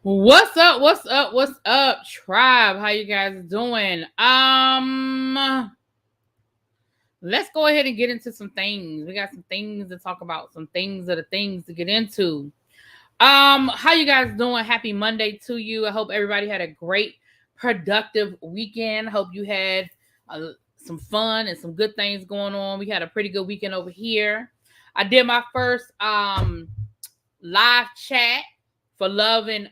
What's up? What's up? What's up, tribe? How you guys doing? Let's go ahead and get into some things. We got some things to talk about. Some things are the things to get into. How you guys doing? Happy Monday to you. I hope everybody had a great, productive weekend. Hope you had some fun and some good things going on. We had a pretty good weekend over here. I did my first live chat for Love and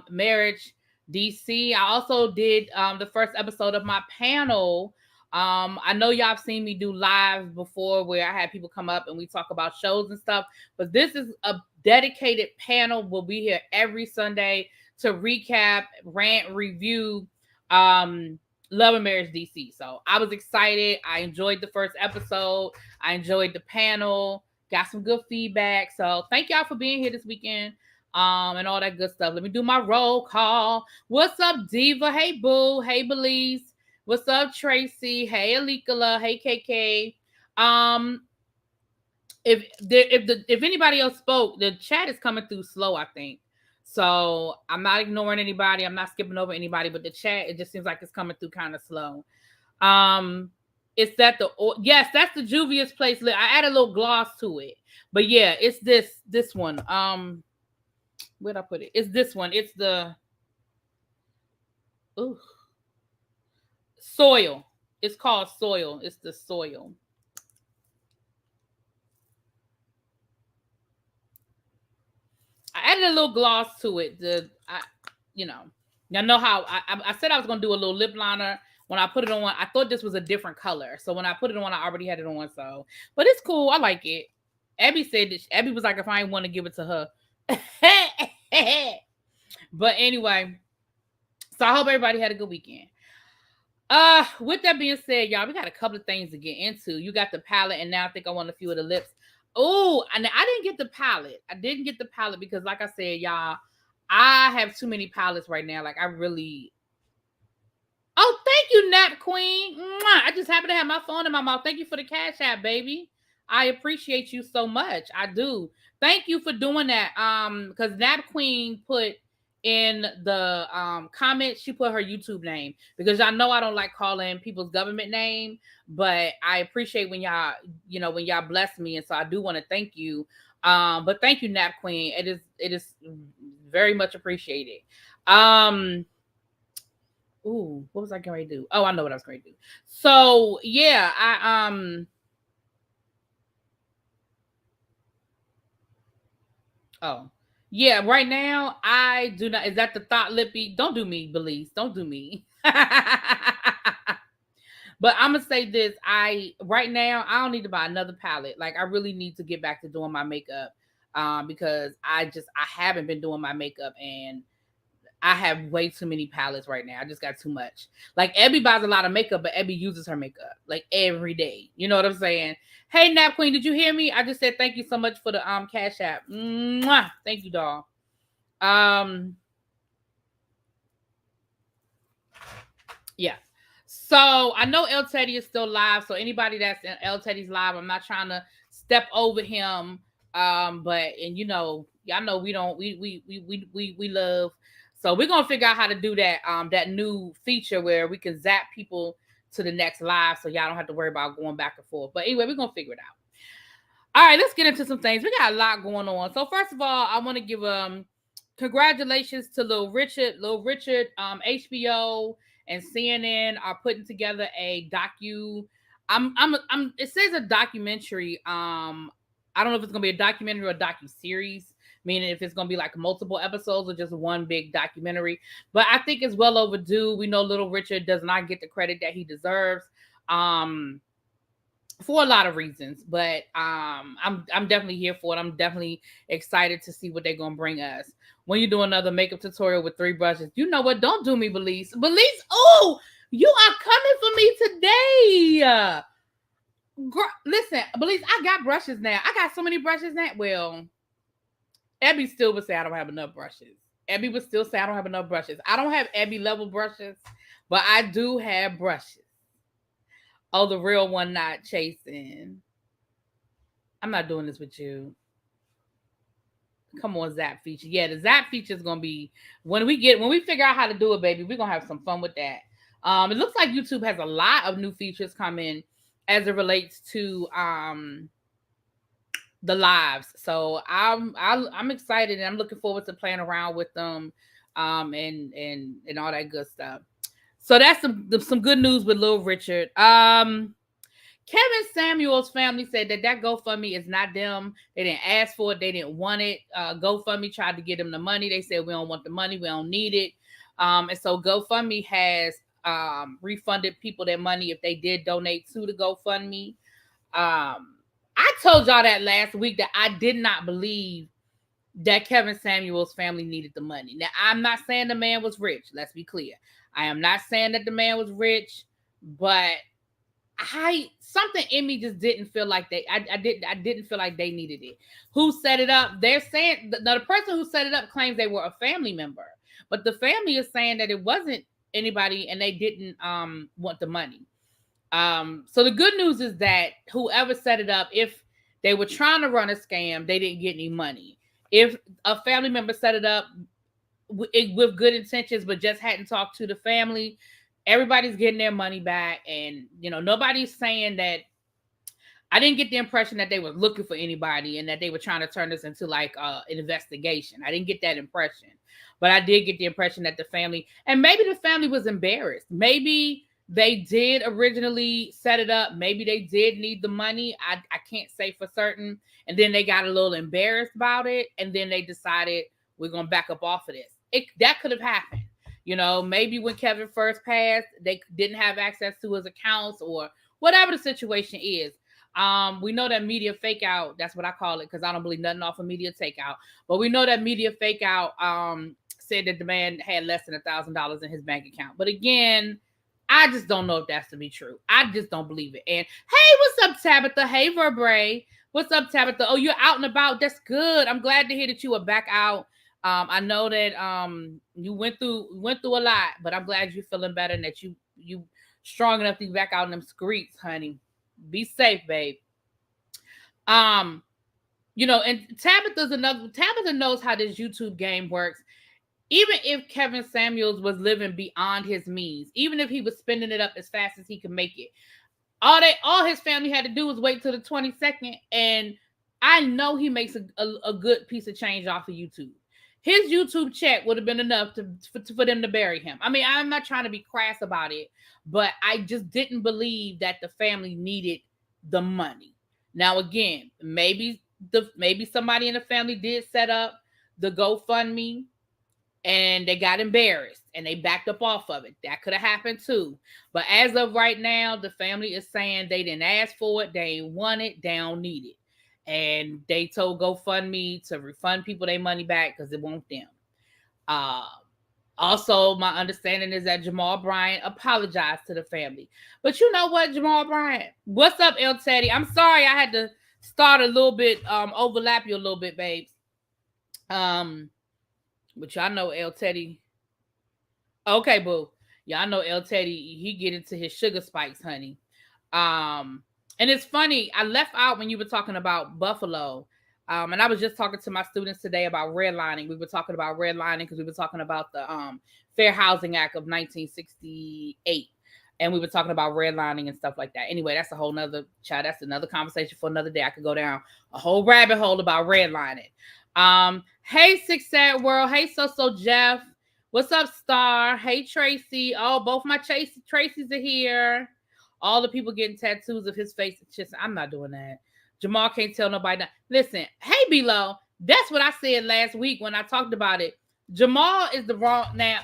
Marriage DC. I also did the first episode of my panel. I know y'all have seen me do lives before where I had people come up and we talk about shows and stuff, but this is a dedicated panel. We'll be here every Sunday to recap, rant, review Love and Marriage DC. So I was excited. I enjoyed the first episode. I enjoyed the panel. Got some good feedback. So thank y'all for being here this weekend. And all that good stuff. Let me do my roll call. What's up, Diva? Hey, Boo. Hey, Belize. What's up, Tracy? Hey, Alikala. Hey, KK. If anybody else spoke, the chat is coming through slow, I think. So I'm not ignoring anybody. I'm not skipping over anybody, but the chat, it just seems like it's coming through kind of slow. It's that yes, that's the Juvia's place. I added a little gloss to it, but yeah, it's this one. Where'd I put it? It's this one. It's the soil. It's called soil. It's the soil. I added a little gloss to it. Y'all know how I said I was gonna do a little lip liner. When I put it on, I thought this was a different color. So when I put it on, I already had it on. So, but it's cool. I like it. Abby said that Abby was like, if I ain't want to give it to her. But anyway, so I hope everybody had a good weekend. With that being said, y'all, we got a couple of things to get into. You got the palette, and now I think I want a few of the lips. Oh, and I didn't get the palette. I didn't get the palette because, like I said, y'all, I have too many palettes right now. Like I really. Oh, thank you, Nap Queen. Mwah! I just happen to have my phone in my mouth. Thank you for the Cash App, baby. I appreciate you so much. I do. Thank you for doing that. Because Nap Queen put in the comments, she put her YouTube name because y'all know I don't like calling people's government name, but I appreciate when y'all, when y'all bless me, and so I do want to thank you. But thank you, Nap Queen. It is very much appreciated. Ooh, what was I going to do? Oh, I know what I was going to do. So yeah, Oh, yeah. Right now, I do not. Is that the thought lippy? Don't do me, Belize. Don't do me. But I'm gonna say this. Right now I don't need to buy another palette. Like I really need to get back to doing my makeup. Because I haven't been doing my makeup and I have way too many palettes right now. I just got too much. Like Abby buys a lot of makeup, but Abby uses her makeup like every day. You know what I'm saying? Hey Nap Queen, did you hear me? I just said thank you so much for the Cash App. Mwah! Thank you, doll. Yeah. So I know El Teddy is still live. So anybody that's in El Teddy's live, I'm not trying to step over him. But y'all know we love. So we're gonna figure out how to do that. That new feature where we can zap people to the next live, so y'all don't have to worry about going back and forth. But anyway, we're gonna figure it out. All right, let's get into some things. We got a lot going on. So first of all, I want to give congratulations to Lil Richard. HBO and CNN are putting together a docu. It says a documentary. I don't know if it's gonna be a documentary or a docu-series, meaning if it's gonna be like multiple episodes or just one big documentary. But I think it's well overdue. We know Little Richard does not get the credit that he deserves. For a lot of reasons, but I'm definitely here for it. I'm definitely excited to see what they're gonna bring us. When you do another makeup tutorial with 3 brushes, you know what? Don't do me, Belize. Belize, oh, you are coming for me today. Listen, Belize, I got brushes now. I got so many brushes now. Well, Abby still would say I don't have enough brushes. Abby would still say I don't have enough brushes. I don't have Abby level brushes, but I do have brushes. Oh, the real one not chasing. I'm not doing this with you. Come on, Zap feature. Yeah, the Zap feature is gonna be when we figure out how to do it, baby. We're gonna have some fun with that. It looks like YouTube has a lot of new features coming as it relates to the lives. So I'm excited and I'm looking forward to playing around with them, and all that good stuff. So that's some good news with Lil Richard. Kevin Samuel's family said that GoFundMe is not them. They didn't ask for it. They didn't want it. GoFundMe tried to get them the money. They said, we don't want the money. We don't need it. And so GoFundMe has refunded people their money if they did donate to the GoFundMe. I told y'all that last week that I did not believe that Kevin Samuel's family needed the money. Now, I'm not saying the man was rich. Let's be clear. I am not saying that the man was rich, but something in me just didn't feel like I didn't feel like they needed it. Who set it up? They're saying the person who set it up claims they were a family member, but the family is saying that it wasn't anybody and they didn't want the money. So the good news is that whoever set it up, if they were trying to run a scam, they didn't get any money. If a family member set it up with good intentions but just hadn't talked to the family, everybody's getting their money back. And nobody's saying that. I didn't get the impression that they were looking for anybody and that they were trying to turn this into like an investigation. I didn't get that impression, but I did get the impression that the family, and maybe the family was embarrassed. Maybe they did originally set it up. Maybe they did need the money. I can't say for certain. And then they got a little embarrassed about it. And then they decided, we're going to back up off of this. That could have happened. Maybe when Kevin first passed, they didn't have access to his accounts or whatever the situation is. We know that media fake out. That's what I call it, because I don't believe nothing off of media takeout. But we know that media fake out said that the man had less than $1,000 in his bank account. But again, I just don't know if that's to be true. I just don't believe it. And hey, what's up, Tabitha? Hey, Verbrae. What's up, Tabitha? Oh, you're out and about. That's good. I'm glad to hear that you were back out. I know that you went through a lot, but I'm glad you're feeling better and that you strong enough to be back out in them streets, honey. Be safe, babe. And Tabitha knows how this YouTube game works. Even if Kevin Samuels was living beyond his means, even if he was spending it up as fast as he could make it, all his family had to do was wait till the 22nd, and I know he makes a good piece of change off of YouTube. His YouTube check would have been enough for them to bury him. I mean, I'm not trying to be crass about it, but I just didn't believe that the family needed the money. Now, again, maybe somebody in the family did set up the GoFundMe and they got embarrassed and they backed up off of it. That could have happened too. But as of right now, the family is saying they didn't ask for it, they ain't want it, they don't need it. And they told GoFundMe to refund people their money back because it won't them. Also, my understanding is that Jamal Bryant apologized to the family. But you know what, Jamal Bryant? What's up, El Teddy? I'm sorry I had to start a little bit, overlap you a little bit, babes. But y'all know El Teddy. Okay, boo. Y'all know El Teddy, he get into his sugar spikes, honey. And it's funny, I left out when you were talking about Buffalo. And I was just talking to my students today about redlining. We were talking about redlining because we were talking about the Fair Housing Act of 1968. And we were talking about redlining and stuff like that. Anyway, that's a whole nother that's another conversation for another day. I could go down a whole rabbit hole about redlining. Hey, Six Sad World. Hey, So Jeff. What's up, Star? Hey, Tracy. Oh, both my Tracy's are here. All the people getting tattoos of his face. It's just, I'm not doing that. Jamal can't tell nobody that. Listen, hey, B-Lo, that's what I said last week when I talked about it. Jamal is the wrong, now,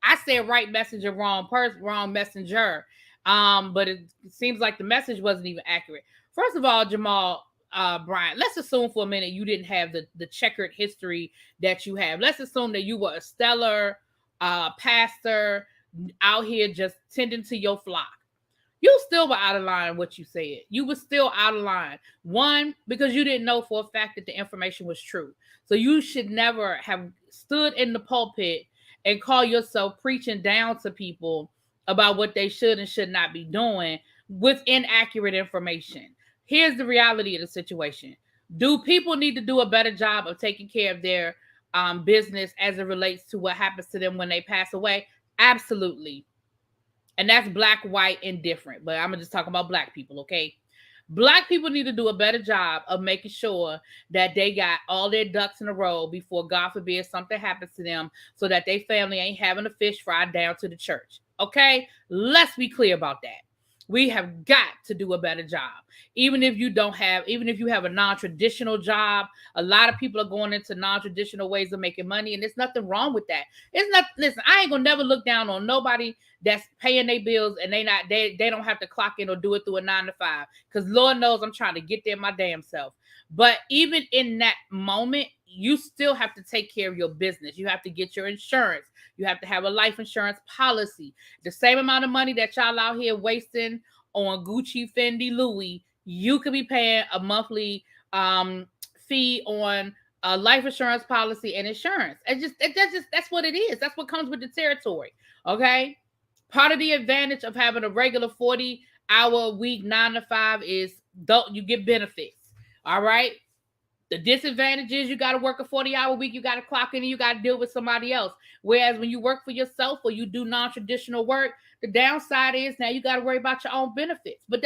I said right messenger, wrong person, wrong messenger. But it seems like the message wasn't even accurate. First of all, Jamal Bryant, let's assume for a minute you didn't have the checkered history that you have. Let's assume that you were a stellar pastor out here just tending to your flock. You still were out of line what you said. You were still out of line. One, because you didn't know for a fact that the information was true. So you should never have stood in the pulpit and call yourself preaching down to people about what they should and should not be doing with inaccurate information. Here's the reality of the situation. Do people need to do a better job of taking care of their business as it relates to what happens to them when they pass away? Absolutely. And that's black, white, and different. But I'm going to just talk about black people, okay? Black people need to do a better job of making sure that they got all their ducks in a row before, God forbid, something happens to them, so that their family ain't having a fish fry down to the church. Okay? Let's be clear about that. We have got to do a better job. Even if you have a non-traditional job, a lot of people are going into non-traditional ways of making money, and there's nothing wrong with that. Listen, I ain't gonna never look down on nobody that's paying their bills and they don't have to clock in or do it through a 9 to 5. Because Lord knows I'm trying to get there my damn self. But even in that moment, you still have to take care of your business. You have to get your insurance. You have to have a life insurance policy. The same amount of money that y'all out here wasting on Gucci, Fendi, Louis, you could be paying a monthly fee on a life insurance policy and insurance. That's what it is. That's what comes with the territory. Okay. Part of the advantage of having a regular 40-hour week, 9 to 5 is you get benefits. All right. The disadvantage is you got to work a 40-hour week. You got to clock in and you got to deal with somebody else. Whereas when you work for yourself or you do non-traditional work, the downside is now you got to worry about your own benefits. But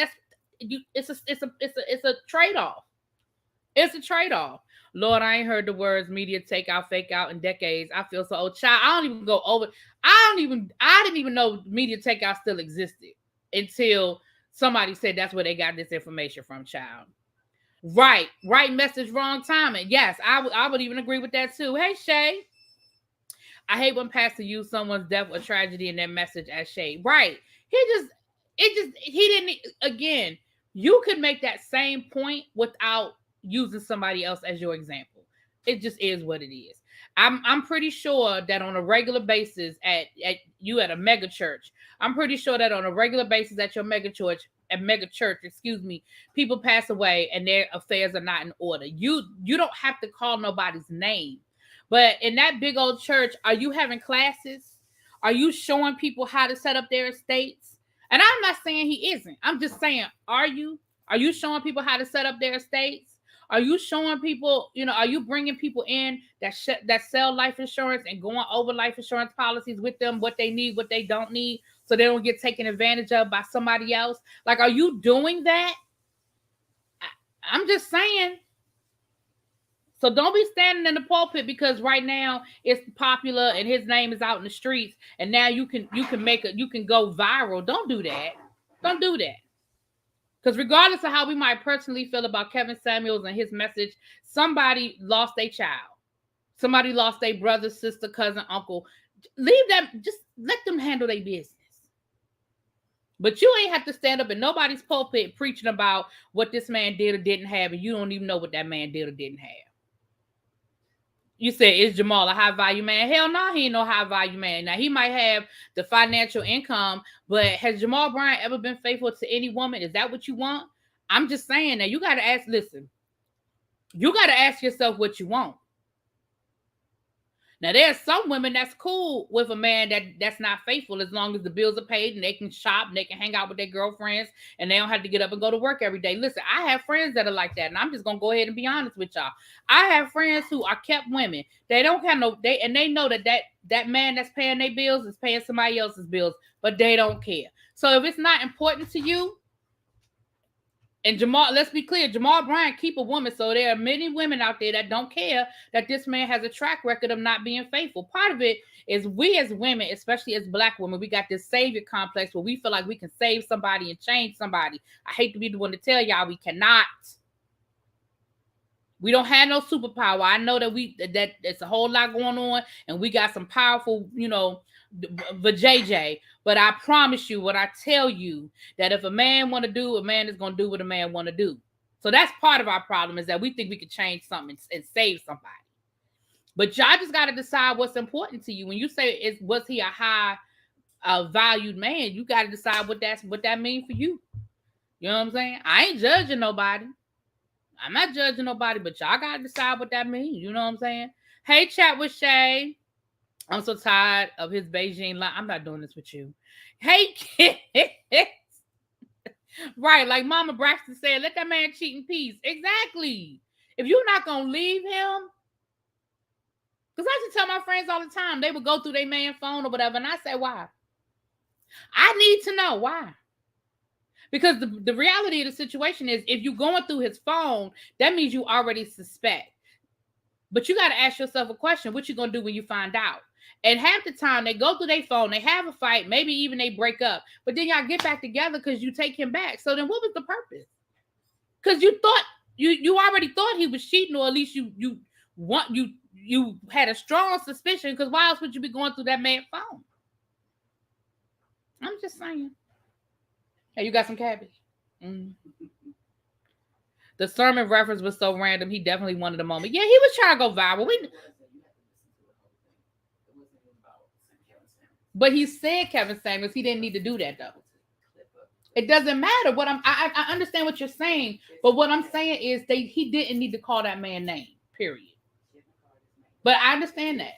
it's a trade-off. It's a trade-off. Lord, I ain't heard the words media take out, fake out in decades. I feel so old. Child, I don't even go over. I didn't even know media takeout still existed until somebody said that's where they got this information from, child. Right message, wrong timing. Yes, I would even agree with that too. Hey, Shay. I hate when pastors use someone's death or tragedy in their message as shade. Right. He didn't, again, you could make that same point without using somebody else as your example. It just is what it is. I'm pretty sure that on a regular basis at a mega church, I'm pretty sure that on a regular basis at your mega church, people pass away and their affairs are not in order. You don't have to call nobody's name. But in that big old church, are you having classes? Are you showing people how to set up their estates? And I'm not saying he isn't. I'm just saying, are you? Are you showing people how to set up their estates? Are you showing people, are you bringing people in that sell life insurance and going over life insurance policies with them, what they need, what they don't need, so they don't get taken advantage of by somebody else? Like, are you doing that? I'm just saying. So don't be standing in the pulpit because right now it's popular and his name is out in the streets and now you can go viral. Don't do that. Don't do that. Because regardless of how we might personally feel about Kevin Samuels and his message, somebody lost a child. Somebody lost a brother, sister, cousin, uncle. Leave them, just let them handle their business. But you ain't have to stand up in nobody's pulpit preaching about what this man did or didn't have, and you don't even know what that man did or didn't have. You said, is Jamal a high value man? Hell no, he ain't no high value man. Now, he might have the financial income, but has Jamal Bryant ever been faithful to any woman? Is that what you want? I'm just saying that you got to ask, listen, you got to ask yourself what you want. Now, there's some women that's cool with a man that's not faithful as long as the bills are paid and they can shop and they can hang out with their girlfriends and they don't have to get up and go to work every day. Listen, I have friends that are like that, and I'm just going to go ahead and be honest with y'all. I have friends who are kept women. They don't have they know that man that's paying their bills is paying somebody else's bills, but they don't care. So if it's not important to you, and Jamal, let's be clear, Jamal Bryant keep a woman. So there are many women out there that don't care that this man has a track record of not being faithful. Part of it is we as women, especially as Black women, we got this savior complex where we feel like we can save somebody and change somebody. I hate to be the one to tell y'all we cannot. We don't have no superpower. I know that that it's a whole lot going on and we got some powerful, JJ, but I promise you, what I tell you, that if a man want to do, a man is going to do what a man want to do. So that's part of our problem, is that we think we can change something and save somebody. But y'all just got to decide what's important to you. When you say, was he a high valued man, you got to decide what that means for you. You know what I'm saying? I ain't judging nobody. I'm not judging nobody, but y'all got to decide what that means. You know what I'm saying? Hey, chat with Shay. I'm so tired of his Beijing line. I'm not doing this with you. Hey, kids. Right, like Mama Braxton said, let that man cheat in peace. Exactly. If you're not gonna leave him, because I used to tell my friends all the time, they would go through their man phone or whatever, and I say, why? I need to know why. Because the reality of the situation is, if you're going through his phone, that means you already suspect. But you got to ask yourself a question: what you gonna do when you find out? And half the time they go through their phone, they have a fight, maybe even they break up, but then y'all get back together because you take him back. So then what was the purpose? Because you thought you already thought he was cheating, or at least you had a strong suspicion, because why else would you be going through that man's phone? I'm just saying. Hey, you got some cabbage? Mm. The sermon reference was so random. He definitely wanted a moment. Yeah, he was trying to go viral. But he said Kevin Samuels. He didn't need to do that though. It doesn't matter. I understand what you're saying, but what I'm saying is he didn't need to call that man name. Period. But I understand that.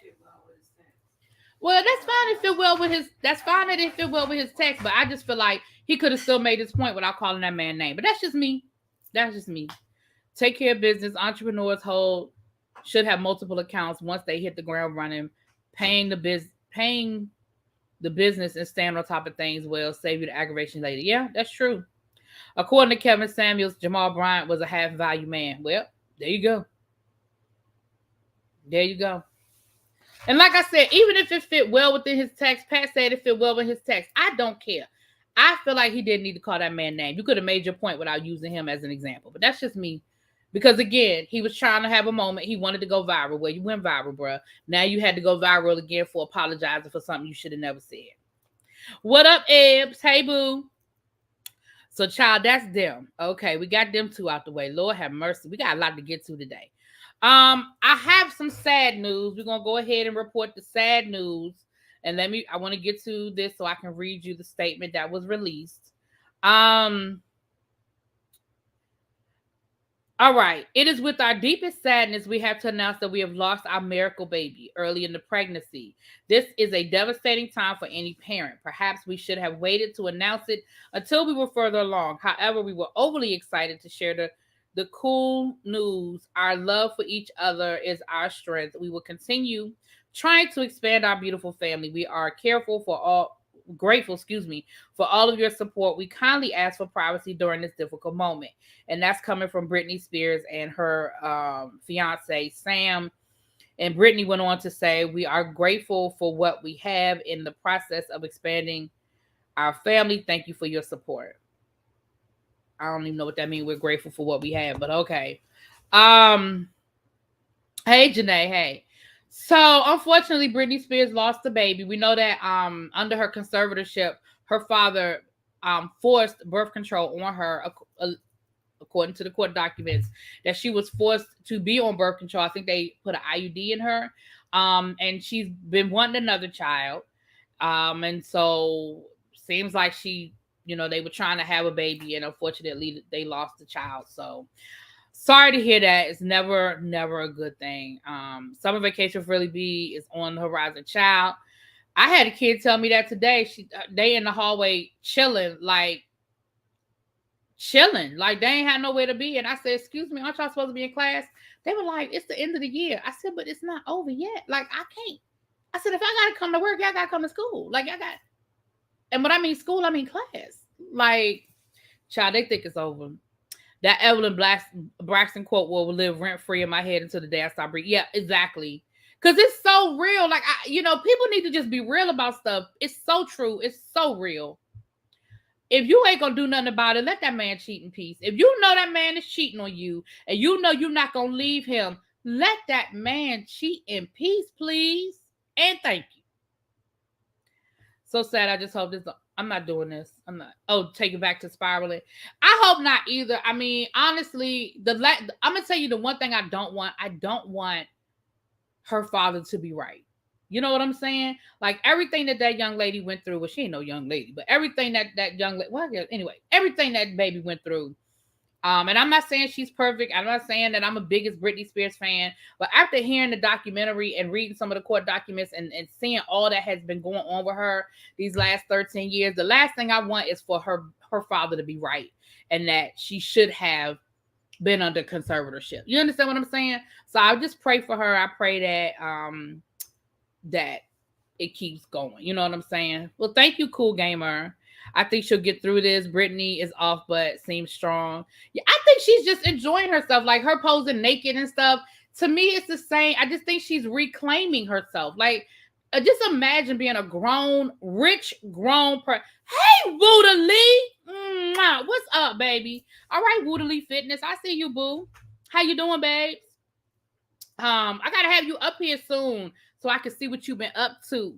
Well, that's fine if it well with his. That's fine if it fit well with his text. But I just feel like he could have still made his point without calling that man name. But that's just me. That's just me. Take care of business. Entrepreneurs should have multiple accounts once they hit the ground running, paying the business and stand on top of things will save you the aggravation later. Yeah, that's true. According to Kevin Samuels, Jamal Bryant was a half value man. Well, there you go. There you go. And like I said, even if it fit well within his text, Pat said it fit well with his text. I don't care. I feel like he didn't need to call that man name. You could have made your point without using him as an example. But that's just me. Because again, he was trying to have a moment. He wanted to go viral. Well, you went viral, bro. Now you had to go viral again for apologizing for something you should have never said. What up, Ebbs? Hey, boo. So, child, that's them. Okay, we got them two out the way. Lord have mercy. We got a lot to get to today. I have some sad news. We're gonna go ahead and report the sad news. And I want to get to this so I can read you the statement that was released. All right. It is with our deepest sadness we have to announce that we have lost our miracle baby early in the pregnancy. This is a devastating time for any parent. Perhaps we should have waited to announce it until we were further along. However, we were overly excited to share the cool news. Our love for each other is our strength. We will continue trying to expand our beautiful family. We are grateful for all of your support. We kindly ask for privacy during this difficult moment. And that's coming from Britney Spears and her fiance, Sam. And Britney went on to say, we are grateful for what we have in the process of expanding our family. Thank you for your support. I don't even know what that means. We're grateful for what we have, but okay. Hey, Janae. Hey. So, unfortunately, Britney Spears lost the baby. We know that under her conservatorship, her father forced birth control on her, according to the court documents, that she was forced to be on birth control. I think they put an IUD in her, and she's been wanting another child. And so, seems like they were trying to have a baby, and unfortunately, they lost the child. So, sorry to hear that. It's never a good thing. Summer vacation for Really B is on the horizon. Child, I had a kid tell me that today. They in the hallway chilling, like they ain't had nowhere to be. And I said, excuse me, aren't y'all supposed to be in class? They were like, it's the end of the year. I said, but it's not over yet. Like, I can't. I said, if I gotta come to work, y'all gotta come to school. Like, and when I mean school, I mean class. Like, child, they think it's over. That Evelyn Braxton quote will live rent-free in my head until the day I stop breathing. Yeah, exactly. Because it's so real. Like, people need to just be real about stuff. It's so true. It's so real. If you ain't going to do nothing about it, let that man cheat in peace. If you know that man is cheating on you and you know you're not going to leave him, let that man cheat in peace, please. And thank you. So sad. I just hope this... I'm not doing this. I'm not. Oh, take it back to spiraling. I hope not either. I mean, honestly, I'm gonna tell you the one thing I don't want. I don't want her father to be right. You know what I'm saying? Like everything that young lady went through. Well, she ain't no young lady, but everything that young lady. Well, anyway, everything that baby went through. And I'm not saying she's perfect. I'm not saying that I'm a biggest Britney Spears fan. But after hearing the documentary and reading some of the court documents and seeing all that has been going on with her these last 13 years, the last thing I want is for her father to be right and that she should have been under conservatorship. You understand what I'm saying? So I just pray for her. I pray that it keeps going. You know what I'm saying? Well, thank you, Cool Gamer. I think she'll get through this. Britney is off, but seems strong. Yeah, I think she's just enjoying herself, like her posing naked and stuff. To me, it's the same. I just think she's reclaiming herself. Like, just imagine being a grown person. Hey, Wooda Lee. What's up, baby? All right, Wooda Lee Fitness. I see you, boo. How you doing, babes? I gotta have you up here soon so I can see what you've been up to.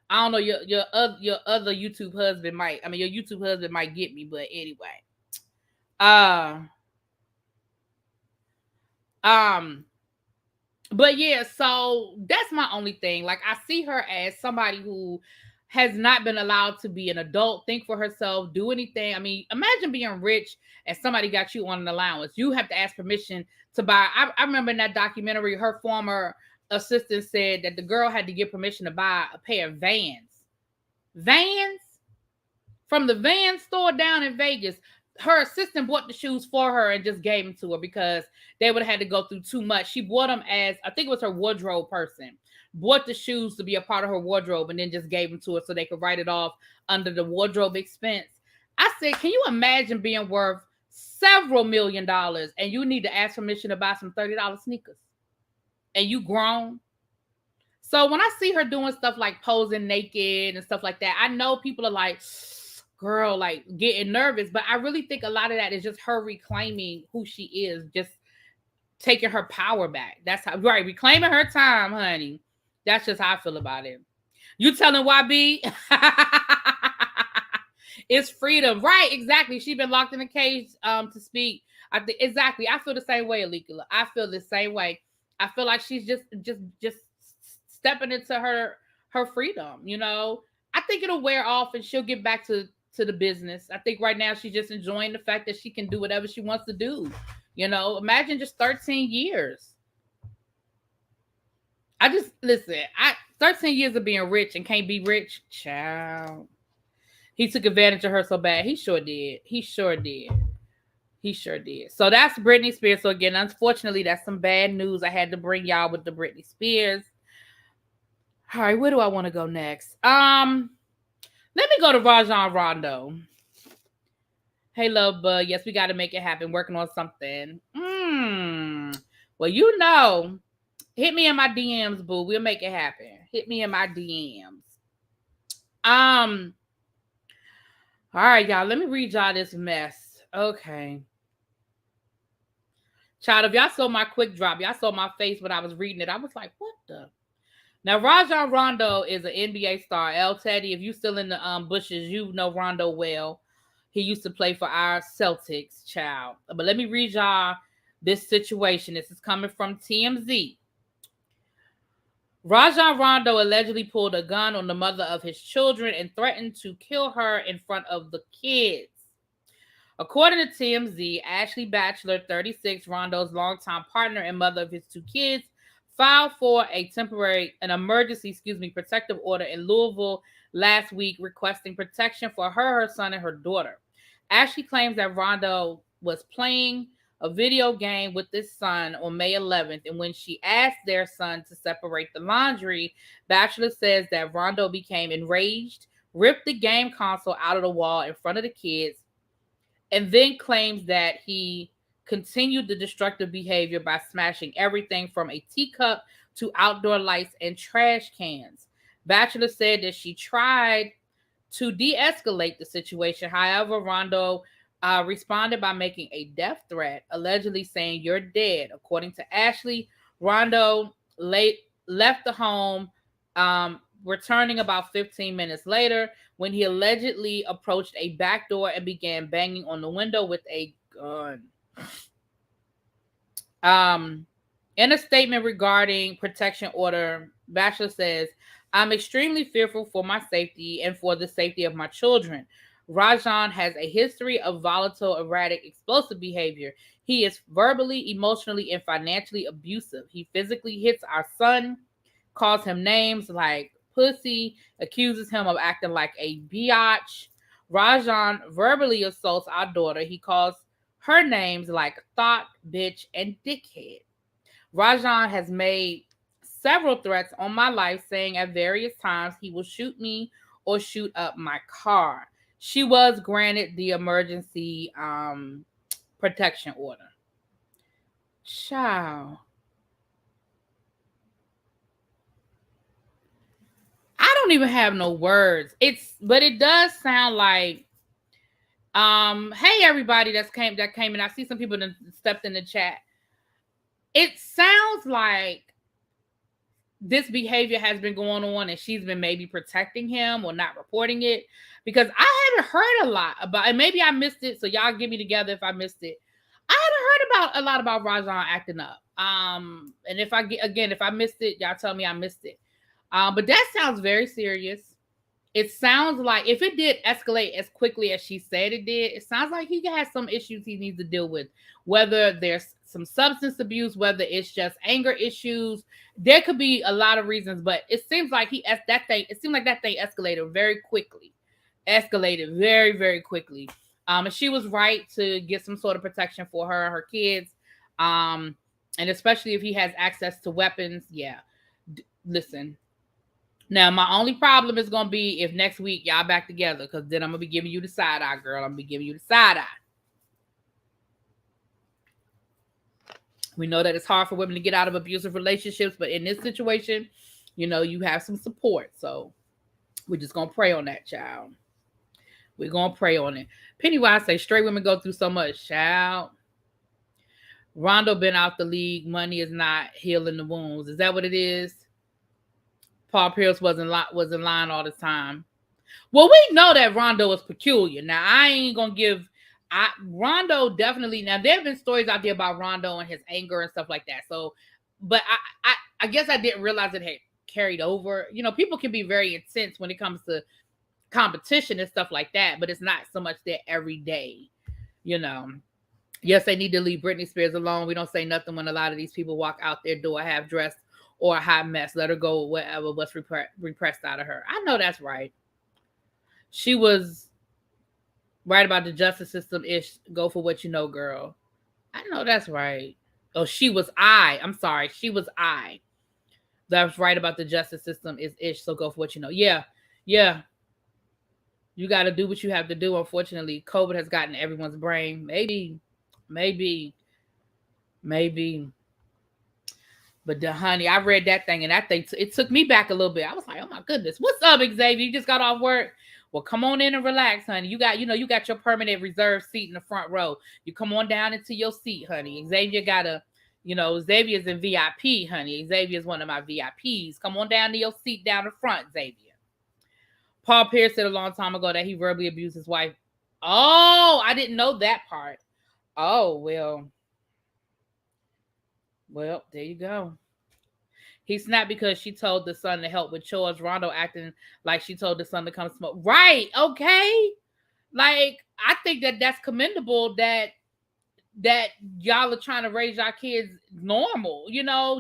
I don't know, your other YouTube husband might. I mean, your YouTube husband might get me, but anyway. But yeah, so that's my only thing. Like, I see her as somebody who has not been allowed to be an adult, think for herself, do anything. I mean, imagine being rich and somebody got you on an allowance. You have to ask permission to buy. I remember in that documentary, her former assistant said that the girl had to get permission to buy a pair of Vans from the Van store down in Vegas. Her assistant bought the shoes for her and just gave them to her because they would have had to go through too much. She bought them as, I think it was her wardrobe person, bought the shoes to be a part of her wardrobe and then just gave them to her so they could write it off under the wardrobe expense. I said, can you imagine being worth several $1 million and you need to ask permission to buy some $30 sneakers and you grown? So when I see her doing stuff like posing naked and stuff like that, I know people are like, girl, like getting nervous, but I really think a lot of that is just her reclaiming who she is, just taking her power back. That's how, right, reclaiming her time, honey. That's just how I feel about it. You telling YB? It's freedom, right? Exactly. She's been locked in a cage to speak. I think exactly. I feel the same way, Alika. I feel the same way. I feel like she's just stepping into her freedom. You know, I think it'll wear off and she'll get back to the business. I think right now she's just enjoying the fact that she can do whatever she wants to do. You know, imagine just 13 years. 13 years of being rich and can't be rich, child. He took advantage of her so bad. He sure did. So that's Britney Spears. So again, unfortunately, that's some bad news. I had to bring y'all with the Britney Spears. All right, where do I want to go next? Let me go to Rajon Rondo. Hey, love bug. Yes, we got to make it happen. Working on something. Well, you know, hit me in my DMs, boo. We'll make it happen. Hit me in my DMs. All right, y'all. Let me read y'all this mess. Okay. Child, if y'all saw my quick drop, y'all saw my face when I was reading it. I was like, what the? Now, Rajon Rondo is an NBA star. L. Teddy, if you still in the bushes, you know Rondo well. He used to play for our Celtics, child. But let me read y'all this situation. This is coming from TMZ. Rajon Rondo allegedly pulled a gun on the mother of his children and threatened to kill her in front of the kids. According to TMZ, Ashley Batchelor, 36, Rondo's longtime partner and mother of his 2 kids, filed for an emergency protective order in Louisville last week, requesting protection for her son, and her daughter. Ashley claims that Rondo was playing a video game with his son on May 11th, and when she asked their son to separate the laundry, Batchelor says that Rondo became enraged, ripped the game console out of the wall in front of the kids, and then claims that he continued the destructive behavior by smashing everything from a teacup to outdoor lights and trash cans. Batchelor said that she tried to de-escalate the situation. However, Rondo responded by making a death threat, allegedly saying, "You're dead." According to Ashley, Rondo left the home, returning about 15 minutes later when he allegedly approached a back door and began banging on the window with a gun. In a statement regarding protection order, Batchelor says, "I'm extremely fearful for my safety and for the safety of my children. Rajon has a history of volatile, erratic, explosive behavior. He is verbally, emotionally, and financially abusive. He physically hits our son, calls him names like pussy, accuses him of acting like a biatch. Rajon verbally assaults our daughter. He calls her names like thought, bitch, and dickhead. Rajon has made several threats on my life, saying at various times he will shoot me or shoot up my car. She was granted the emergency protection order. Child. I don't even have no words. But it does sound like hey everybody that came in. I see some people that stepped in the chat. It sounds like this behavior has been going on and she's been maybe protecting him or not reporting it, because I haven't heard a lot about, and maybe I missed it, so y'all get me together if I missed it. I haven't heard a lot about Rajon acting up. And if I missed it, y'all tell me I missed it. But that sounds very serious. It sounds like if it did escalate as quickly as she said it did, it sounds like he has some issues he needs to deal with, whether there's some substance abuse, whether it's just anger issues. There could be a lot of reasons, but it seems like it seemed like that thing escalated very quickly. Escalated very, very quickly. And she was right to get some sort of protection for her kids. And especially if he has access to weapons. Yeah. Listen. Now, my only problem is going to be if next week y'all back together, because then I'm going to be giving you the side eye, girl. I'm going to be giving you the side eye. We know that it's hard for women to get out of abusive relationships, but in this situation, you have some support. So we're just going to pray on that, child. We're going to pray on it. Pennywise say straight women go through so much, child. Rondo been out the league. Money is not healing the wounds. Is that what it is? Paul Pierce was in line all the time. Well, we know that Rondo is peculiar. Now, I ain't going to give... Rondo definitely... Now, there have been stories out there about Rondo and his anger and stuff like that. So, but I guess I didn't realize it had carried over. People can be very intense when it comes to competition and stuff like that, but it's not so much there every day. Yes, they need to leave Britney Spears alone. We don't say nothing when a lot of these people walk out their door half dressed or a hot mess. Let her go, whatever was repressed out of her. I know that's right. She was right about the justice system ish. Go for what you know, girl. I know that's right. Oh, she was I. I'm sorry. She was I. That's right about the justice system is ish. So go for what you know. Yeah. You got to do what you have to do. Unfortunately, COVID has gotten everyone's brain. Maybe. But honey, I read that thing, and that thing, it took me back a little bit. I was like, oh my goodness, what's up, Xavier? You just got off work? Well, come on in and relax, honey. You got your permanent reserved seat in the front row. You come on down into your seat, honey. Xavier Xavier's in VIP, honey. Xavier's one of my VIPs. Come on down to your seat down the front, Xavier. Paul Pierce said a long time ago that he verbally abused his wife. Oh, I didn't know that part. Oh, well, there you go. He snapped because she told the son to help with chores. Rondo acting like she told the son to come smoke. Right. Okay. Like, I think that's commendable that y'all are trying to raise y'all kids normal,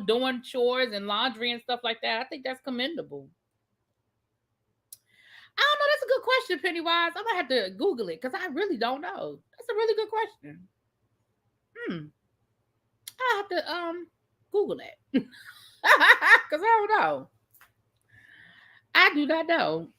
doing chores and laundry and stuff like that. I think that's commendable. I don't know. That's a good question, Pennywise. I'm going to have to Google it because I really don't know. That's a really good question. I have to Google that. Because I don't know. I do not know.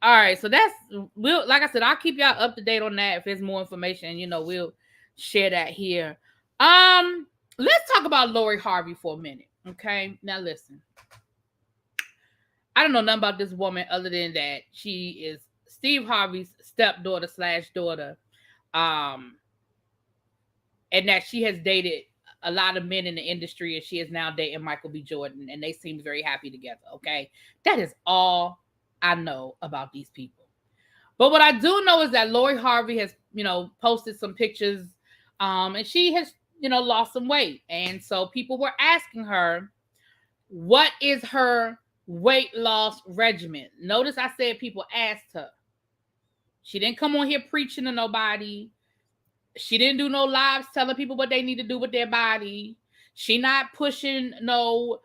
All right, so like I said, I'll keep y'all up to date on that. If there's more information, we'll share that here. Let's talk about Lori Harvey for a minute. Okay. Now listen. I don't know nothing about this woman other than that she is Steve Harvey's stepdaughter/daughter. And that she has dated a lot of men in the industry, and she is now dating Michael B. Jordan, and they seem very happy together. Okay. That is all I know about these people. But what I do know is that Lori Harvey has, posted some pictures, and she has, lost some weight. And so people were asking her, what is her weight loss regimen? Notice I said people asked her. She didn't come on here preaching to nobody. She didn't do no lives telling people what they need to do with their body. She not pushing no,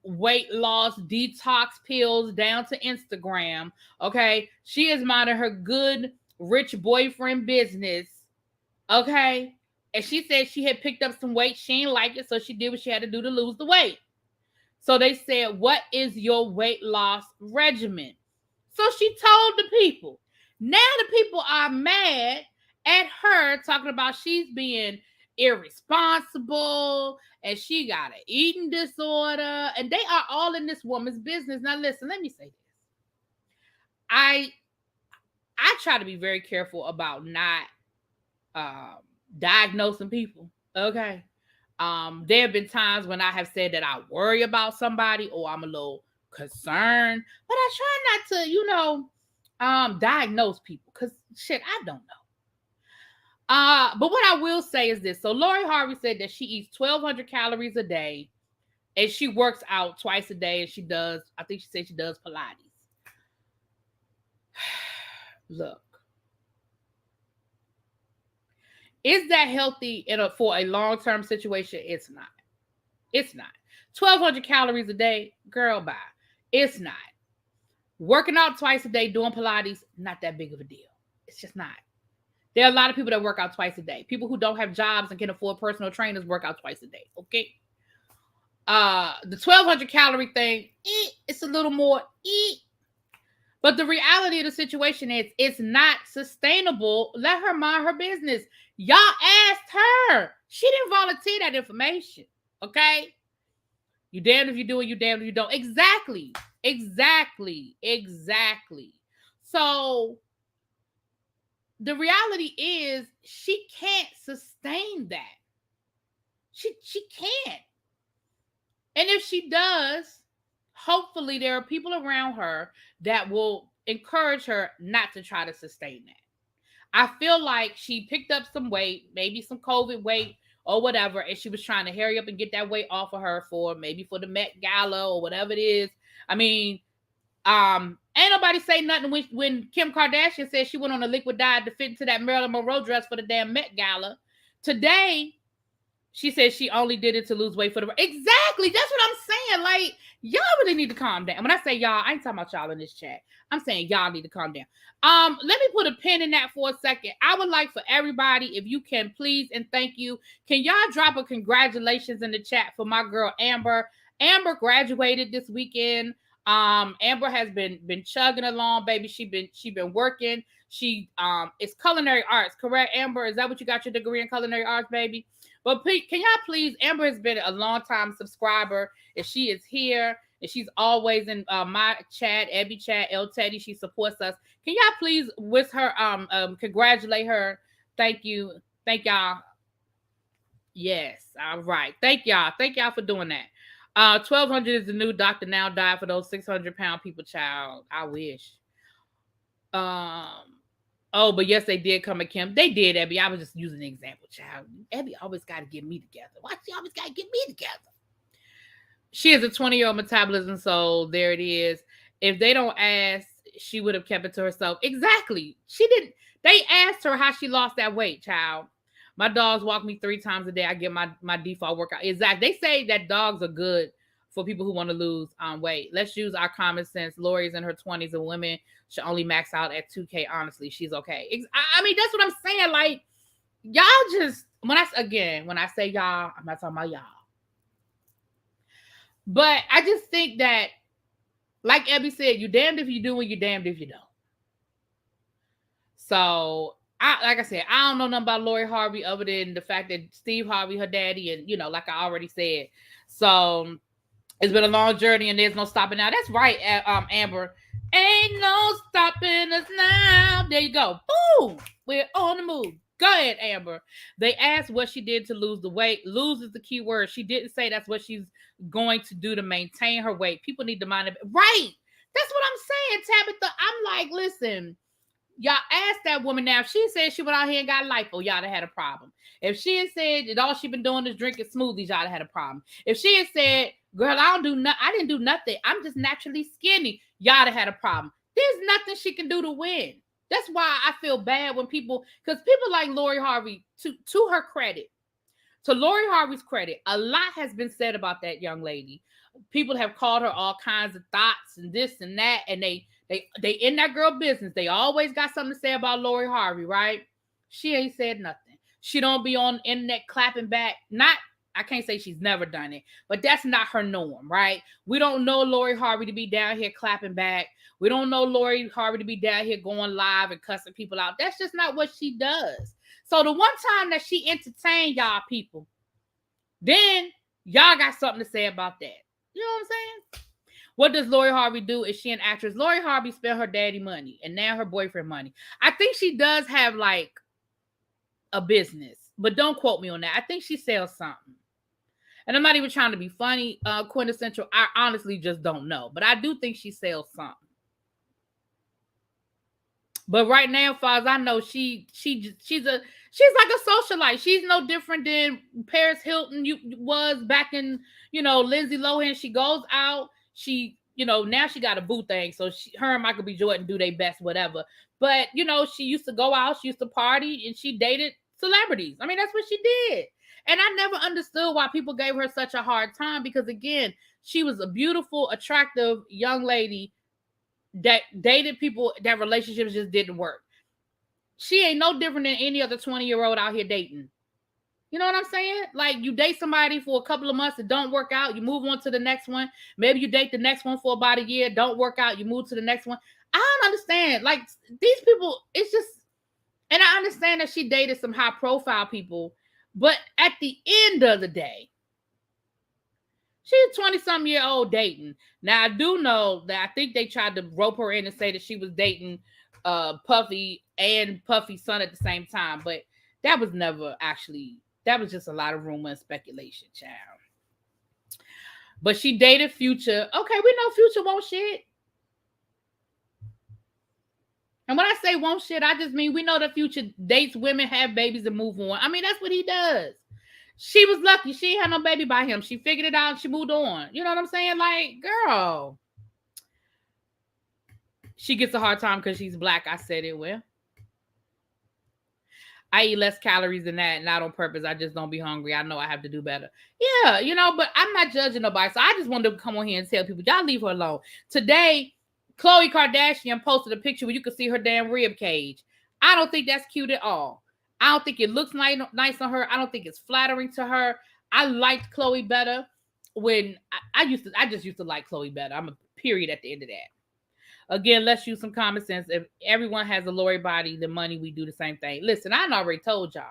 weight loss detox pills down to Instagram. Okay. She is minding her good, rich boyfriend business. Okay. And she said she had picked up some weight. She didn't like it, so she did what she had to do to lose the weight. So they said, what is your weight loss regimen? So she told the people. Now the people are mad at her, talking about she's being irresponsible and she got an eating disorder. And they are all in this woman's business. Now listen, let me say this. I try to be very careful about not diagnosing people. Okay. There have been times when I have said that I worry about somebody or I'm a little concerned, but I try not to, diagnose people because shit, I don't know. But what I will say is this. So Lori Harvey said that she eats 1,200 calories a day and she works out twice a day and I think she said she does Pilates. Look. Is that healthy for a long-term situation? It's not. It's not. 1,200 calories a day, girl, bye. It's not. Working out twice a day, doing Pilates, not that big of a deal. It's just not. There are a lot of people that work out twice a day. People who don't have jobs and can afford personal trainers work out twice a day, okay? The 1,200 calorie thing, it's a little more, but the reality of the situation is it's not sustainable. Let her mind her business. Y'all asked her. She didn't volunteer that information. Okay? You damned if you do it, you damned if you don't. Exactly. So the reality is she can't sustain that. She can't. And if she does, hopefully there are people around her that will encourage her not to try to sustain that. I feel like she picked up some weight, maybe some COVID weight or whatever, and she was trying to hurry up and get that weight off of her for the Met Gala or whatever it is. I mean, ain't nobody say nothing when Kim Kardashian said she went on a liquid diet to fit into that Marilyn Monroe dress for the damn Met Gala. Today, she said she only did it to lose weight for the... Exactly. That's what I'm saying. Like, y'all really need to calm down. When I say y'all, I ain't talking about y'all in this chat. I'm saying y'all need to calm down. Let me put a pin in that for a second. I would like for everybody, if you can, please, and thank you. Can y'all drop a congratulations in the chat for my girl, Amber? Amber graduated this weekend. Amber has been chugging along, baby. She been working. She it's culinary arts, correct, Amber? Is that what you got your degree in, culinary arts, baby? But can y'all please, Amber has been a long-time subscriber, and she is here, and she's always in my chat, Abby chat, El Teddy. She supports us. Can y'all please wish her, congratulate her? Thank you. Thank y'all. Yes. All right. Thank y'all. Thank y'all for doing that. 1,200 is the new Dr. Now died for those 600-pound people, child. I wish. Oh, but yes, they did come at Kim. They did, Abby. I was just using an example, child. Abby always got to get me together. Why she always got to get me together? She is a 20-year-old metabolism, so there it is. If they don't ask, she would have kept it to herself. Exactly. She didn't. They asked her how she lost that weight, child. My dogs walk me 3 times a day. I get my default workout. Exactly. They say that dogs are good for people who want to lose weight. Let's use our common sense. Lori's in her 20s and women should only max out at 2K. Honestly, she's okay. I mean, that's what I'm saying. Like, y'all just, when I say y'all, I'm not talking about y'all. But I just think that, like Abby said, you damned if you do and you damned if you don't. So, like I said, I don't know nothing about Lori Harvey other than the fact that Steve Harvey, her daddy, and, like I already said. So, it's been a long journey and there's no stopping now. That's right, Amber. Ain't no stopping us now. There you go. Boom. We're on the move. Go ahead, Amber. They asked what she did to lose the weight. Lose is the key word. She didn't say that's what she's going to do to maintain her weight. People need to mind it. Right. That's what I'm saying, Tabitha. I'm like, listen, y'all asked that woman now. If she said she went out here and got lipo, y'all had a problem. If she had said that all she been doing is drinking smoothies, y'all had a problem. If she had said, girl, I didn't do nothing. I'm just naturally skinny, y'all had a problem. There's nothing she can do to win. That's why I feel bad when because people like Lori Harvey, to her credit, to Lori Harvey's credit, a lot has been said about that young lady. People have called her all kinds of thoughts and this and that, and they in that girl business. They always got something to say about Lori Harvey, right? She ain't said nothing. She don't be on internet clapping back. I can't say she's never done it, but that's not her norm, right? We don't know Lori Harvey to be down here clapping back. We don't know Lori Harvey to be down here going live and cussing people out. That's just not what she does. So the one time that she entertained y'all people, then y'all got something to say about that. You know what I'm saying? What does Lori Harvey do? Is she an actress? Lori Harvey spent her daddy money and now her boyfriend money. I think she does have like a business, but don't quote me on that. I think she sells something. And I'm not even trying to be funny, quintessential. I honestly just don't know. But I do think she sells something. But right now, as far as I know, she's like a socialite. She's no different than Paris Hilton was back in, Lindsay Lohan. She goes out. She, now she got a boo thing. So her and Michael B. Jordan do their best, whatever. But, she used to go out. She used to party and she dated celebrities. I mean, that's what she did. And I never understood why people gave her such a hard time because, again, she was a beautiful, attractive young lady that dated people that relationships just didn't work. She ain't no different than any other 20-year-old out here dating. You know what I'm saying? Like, you date somebody for a couple of months, it don't work out, you move on to the next one. Maybe you date the next one for about a year, don't work out, you move to the next one. I don't understand. Like, these people, it's just, and I understand that she dated some high-profile people, but at the end of the day, she's a 20-something-year-old dating. Now, I do know that I think they tried to rope her in and say that she was dating Puffy and Puffy's son at the same time, but that was never actually, that was just a lot of rumor and speculation, child. But she dated Future. Okay, we know Future won't shit. And when I say won't shit, I just mean we know that Future dates women, have babies, and move on. I mean, that's what he does. She was lucky. She ain't had no baby by him. She figured it out and she moved on. You know what I'm saying? Like, girl. She gets a hard time because she's black. I said it. Well, I eat less calories than that, not on purpose. I just don't be hungry. I know I have to do better. Yeah, but I'm not judging nobody. So I just wanted to come on here and tell people, y'all leave her alone. Today, Khloe Kardashian posted a picture where you can see her damn rib cage. I don't think that's cute at all. I don't think it looks nice on her. I don't think it's flattering to her. I liked Khloe better when I just used to like Khloe better. I'm a period at the end of that. Again, let's use some common sense. If everyone has a Lori body, the money, we do the same thing. Listen, I already told y'all.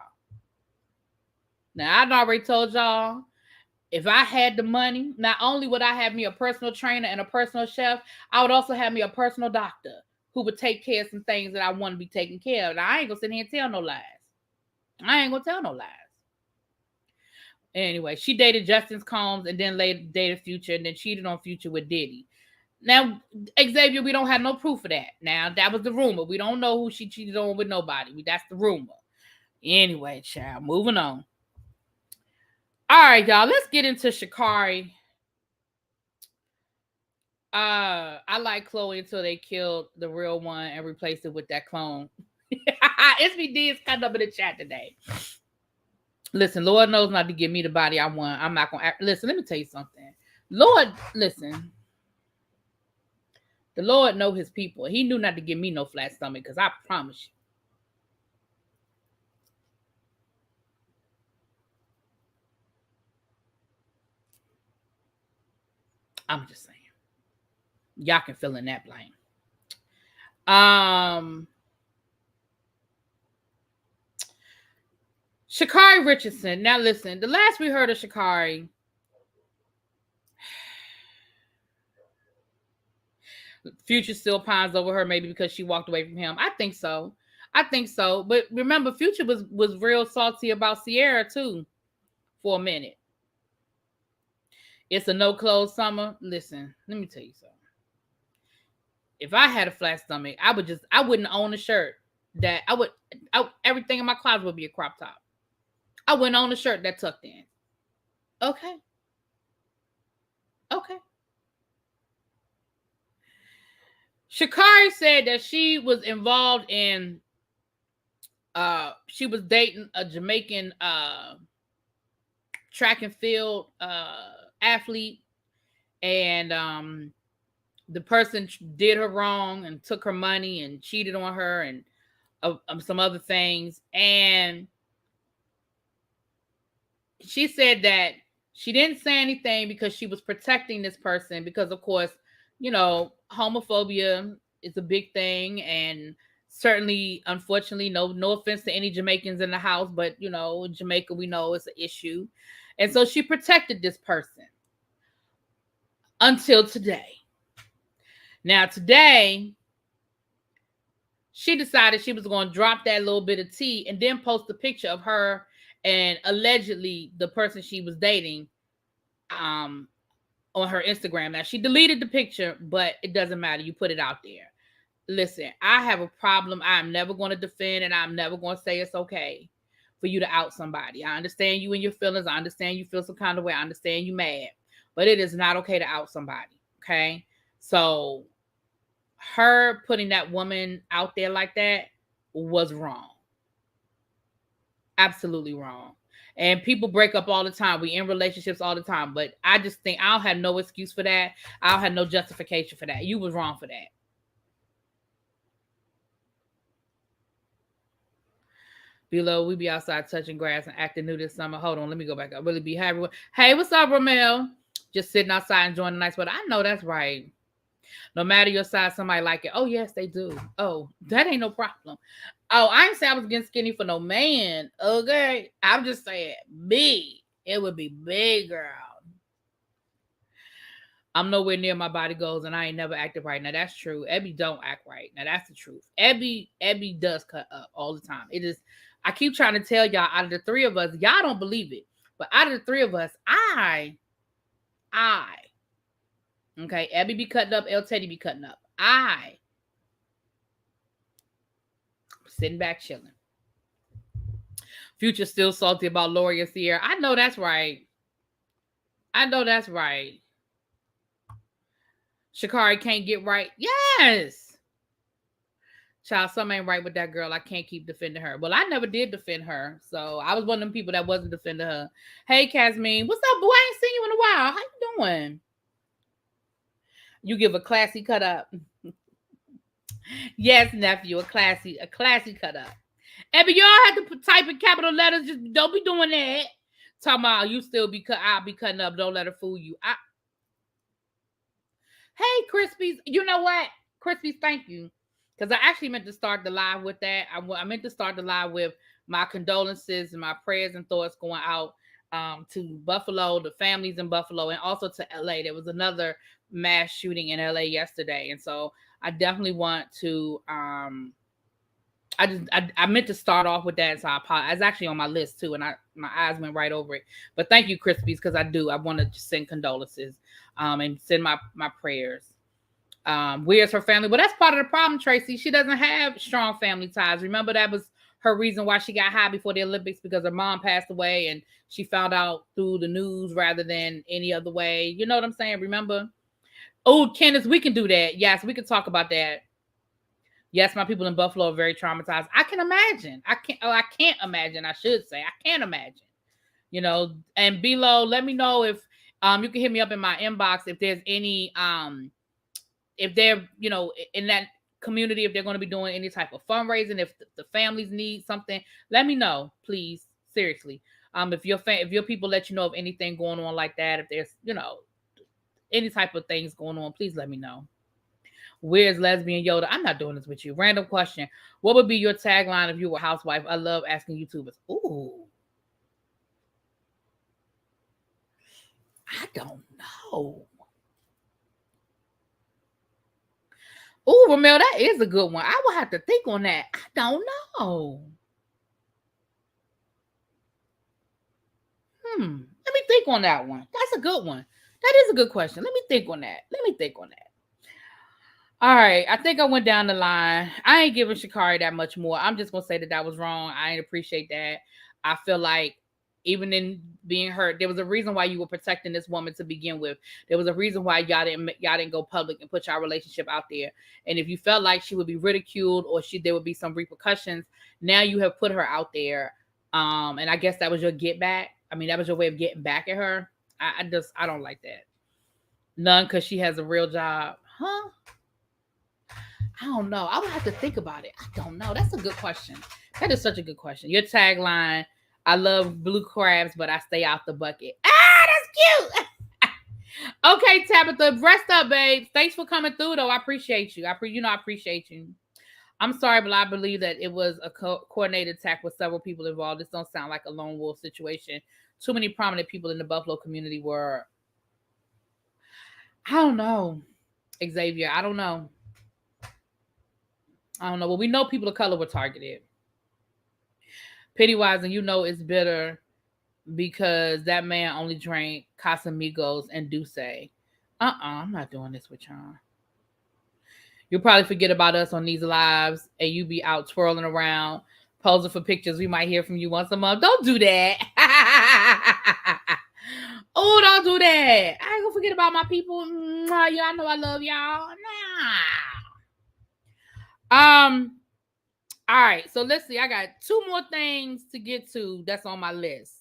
If I had the money, not only would I have me a personal trainer and a personal chef, I would also have me a personal doctor who would take care of some things that I want to be taken care of. Now, I ain't going to sit here and tell no lies. Anyway, she dated Justin Combs and then later dated Future and then cheated on Future with Diddy. Now, Xavier, we don't have no proof of that. Now, that was the rumor. We don't know who she cheated on with nobody. That's the rumor. Anyway, child, moving on. All right, y'all, let's get into Shakari. I like Khloe until they killed the real one and replaced it with that clone. SBD is kind of in the chat today. Listen, Lord knows not to give me the body I want. I'm not gonna listen. Let me tell you something. Lord, listen. The Lord know his people. He knew not to give me no flat stomach because I promise you. I'm just saying. Y'all can fill in that blank. Shakari Richardson. Now listen, the last we heard of Shakari, Future still pines over her, maybe because she walked away from him. I think so. But remember, Future was real salty about Sierra too for a minute. It's a no clothes summer. Listen, let me tell you something. If I had a flat stomach, I wouldn't own a shirt that everything in my closet would be a crop top. I wouldn't own a shirt that tucked in. Okay. Shakari said that she was involved in she was dating a Jamaican track and field athlete, and the person did her wrong and took her money and cheated on her and some other things, and she said that she didn't say anything because she was protecting this person because, of course, homophobia is a big thing, and certainly, unfortunately, no offense to any Jamaicans in the house, but Jamaica, we know it's an issue, and so she protected this person until today. Now today, she decided she was going to drop that little bit of tea and then post a picture of her and allegedly the person she was dating on her Instagram. Now, she deleted the picture, but it doesn't matter. You put it out there. Listen, I have a problem. I'm never going to defend, and I'm never going to say it's okay for you to out somebody. I understand you and your feelings. I understand you feel some kind of way. I understand you mad, but it is not okay to out somebody. Okay? So her putting that woman out there like that was wrong. Absolutely wrong. And people break up all the time. We in relationships all the time. But I just think I don't have no excuse for that. I don't have no justification for that. You was wrong for that. Below, we be outside touching grass and acting new this summer. Hold on, let me go back up. Really be happy. Hey, what's up, Romel? Just sitting outside enjoying the nice weather. I know that's right. No matter your size, somebody like it. Oh, yes, they do. Oh, that ain't no problem. Oh, I ain't say I was getting skinny for no man. Okay. I'm just saying big. It would be big, girl. I'm nowhere near my body goals and I ain't never acted right. Now, that's true. Ebby don't act right. Now, that's the truth. Ebby does cut up all the time. It is. I keep trying to tell y'all, out of the three of us, y'all don't believe it. But out of the three of us, okay, Abby be cutting up, El Teddy be cutting up. I'm sitting back chilling. Future still salty about Lori and Sierra. I know that's right. Shakari can't get right. Yes. Child, something ain't right with that girl. I can't keep defending her. Well, I never did defend her. So I was one of them people that wasn't defending her. Hey, Casmine. What's up, boo? I ain't seen you in a while. How you doing? You give a classy cut up. Yes, nephew, a classy cut up. And but y'all have to type in capital letters. Just don't be doing that. Talking about you still I'll be cutting up. Don't let her fool you. Hey, Crispies. You know what? Crispies, thank you. Because I actually meant to start the live with that. I meant to start the live with my condolences and my prayers and thoughts going out to Buffalo, the families in Buffalo, and also to LA. There was another mass shooting in LA yesterday. And so I definitely want to I meant to start off with that, so I apologize. It's actually on my list too, and my eyes went right over it. But thank you, Crispies, because I want to send condolences and send my prayers. Where's her family? Well, that's part of the problem, Tracy. She doesn't have strong family ties. Remember, that was her reason why she got high before the Olympics, because her mom passed away and she found out through the news rather than any other way. You know what I'm saying? Remember? Oh, Candace, we can do that. Yes, we can talk about that. Yes, my people in Buffalo are very traumatized. I can imagine. I can't imagine. I should say. I can't imagine. You know, and below, let me know if you can hit me up in my inbox if there's any if they're, in that community, if they're going to be doing any type of fundraising, if the families need something, let me know, please. Seriously. If your people let you know of anything going on like that, if there's, any type of things going on, please let me know. Where's Lesbian Yoda? I'm not doing this with you. Random question. What would be your tagline if you were a housewife? I love asking YouTubers. Ooh. I don't know. Ooh, Ramel, that is a good one. I will have to think on that. I don't know. Let me think on that one. That's a good one. That is a good question. Let me think on that. All right. I think I went down the line. I ain't giving Shakari that much more. I'm just going to say that was wrong. I ain't appreciate that. I feel like even in being hurt, there was a reason why you were protecting this woman to begin with. There was a reason why y'all didn't go public and put your relationship out there. And if you felt like she would be ridiculed or there would be some repercussions, now you have put her out there. And I guess that was your get back. I mean, that was your way of getting back at her. I don't like that. None, because she has a real job. Huh? I don't know. I would have to think about it. I don't know. That's a good question. That is such a good question. Your tagline, I love blue crabs, but I stay out the bucket. Ah, that's cute. Okay, Tabitha, rest up, babe. Thanks for coming through, though. I appreciate you. I appreciate you. I'm sorry, but I believe that it was a coordinated attack with several people involved. This don't sound like a lone wolf situation. Too many prominent people in the Buffalo community were. I don't know, Xavier. I don't know. Well, we know people of color were targeted. Pennywise, and you know it's bitter because that man only drank Casamigos and Douce. I'm not doing this with y'all. You'll probably forget about us on these lives and you be out twirling around, posing for pictures. We might hear from you once a month. Don't do that. Oh, don't do that. I ain't gonna forget about my people. Y'all know I love y'all. Nah. All right, so let's see. I got 2 more things to get to that's on my list.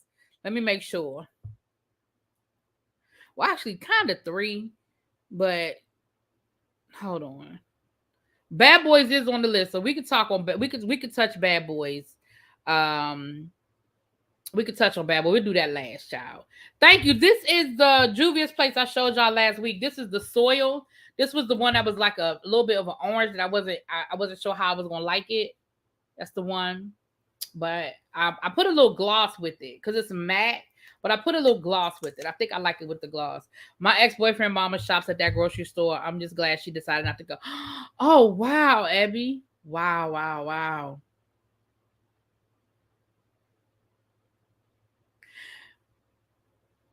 Let me make sure. Well, actually, kind of 3, but hold on. Bad Boys is on the list, so we could talk on. We could touch Bad Boys. We could touch on Bad Boys. We'll do that last, child. Thank you. This is the Juvia's place I showed y'all last week. This is the soil. This was the one that was like a little bit of an orange that I wasn't sure how I was gonna like it. That's the one. But I put a little gloss with it because it's matte. But I put a little gloss with it. I think I like it with the gloss. My ex-boyfriend mama shops at that grocery store. I'm just glad she decided not to go. Oh, wow, Abby. Wow.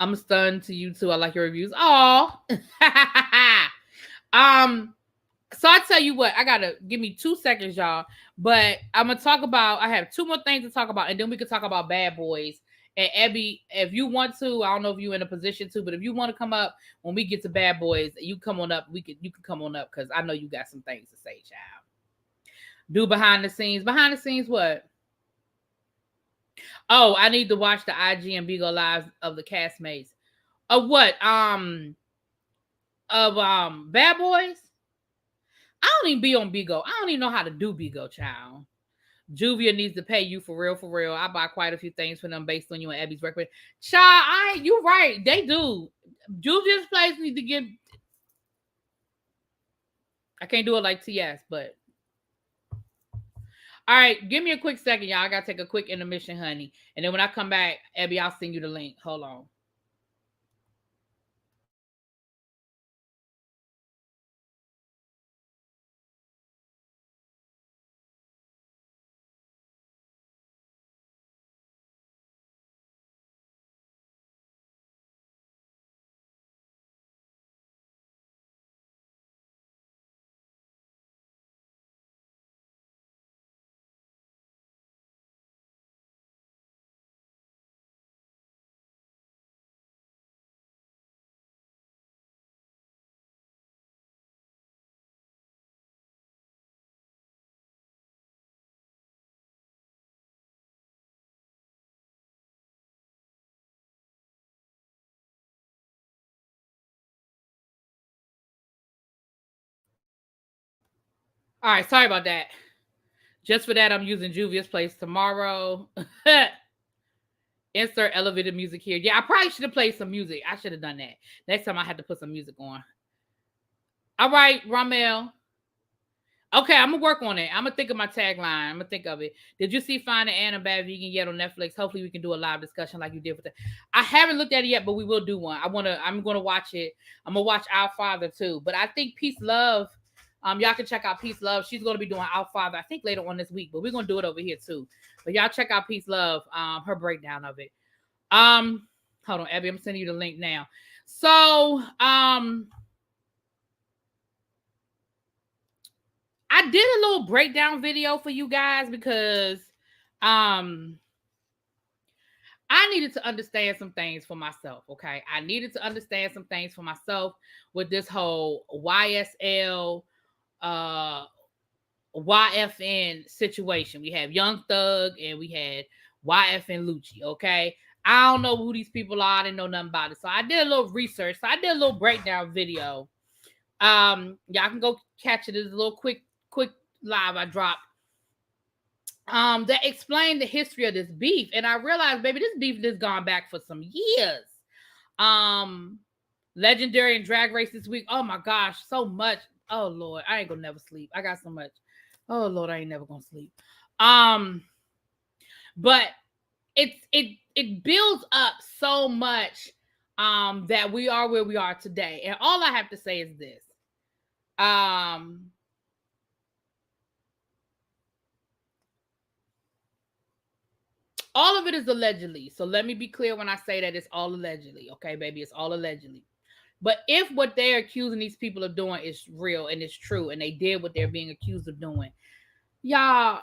I'm stunned to you too. I like your reviews. Oh. So I tell you what, I gotta give me 2 seconds, y'all. But I'm gonna talk about. I have 2 more things to talk about, and then we can talk about Bad Boys. And Abby, if you want to, I don't know if you're in a position to, but if you want to come up when we get to Bad Boys, you come on up. You can come on up because I know you got some things to say, child. Do behind the scenes. Behind the scenes, what? Oh, I need to watch the IG and Bigo lives of the castmates. Of what? Of Bad Boys. I don't even be on Bigo. I don't even know how to do Bigo, child. Juvia needs to pay you for real. I buy quite a few things for them based on you and Abby's record. Child, you right. They do. Juvia's place need to get. I can't do it like TS, but. All right, give me a quick second, y'all. I gotta take a quick intermission, honey. And then when I come back, Abby, I'll send you the link. Hold on. All right, sorry about that. Just for that, I'm using Juvia's place tomorrow. Insert elevated music here. Yeah, I probably should have played some music. I should have done that. Next time I had to put some music on. All right, Ramel. Okay, I'm gonna work on it. I'm gonna think of my tagline. I'm gonna think of it. Did you see Finding Anna Bad Vegan yet on Netflix? Hopefully, we can do a live discussion like you did with it. I haven't looked at it yet, but we will do one. I'm gonna watch it. I'm gonna watch Our Father too. But I think Peace Love. Y'all can check out Peace Love. She's gonna be doing Our Father. I think later on this week, but we're gonna do it over here too. But y'all check out Peace Love. Her breakdown of it. Hold on, Abby. I'm sending you the link now. So, I did a little breakdown video for you guys because I needed to understand some things for myself. Okay. I needed to understand some things for myself with this whole YSL YFN situation. We have Young Thug and we had YFN Lucci. Okay. I don't know who these people are. I didn't know nothing about it. So I did a little research. So I did a little breakdown video. Y'all can go catch it. It's a little quick live I dropped that explained the history of this beef. And I realized, baby, this beef has gone back for some years. Legendary and Drag Race this week. Oh my gosh, so much. Oh Lord, I ain't gonna never sleep. I got so much. Oh Lord, I ain't never gonna sleep. But it builds up so much that we are where we are today. And all I have to say is this. All of it is allegedly. So let me be clear when I say that it's all allegedly. Okay, baby, it's all allegedly. But if what they're accusing these people of doing is real and it's true, and they did what they're being accused of doing, y'all,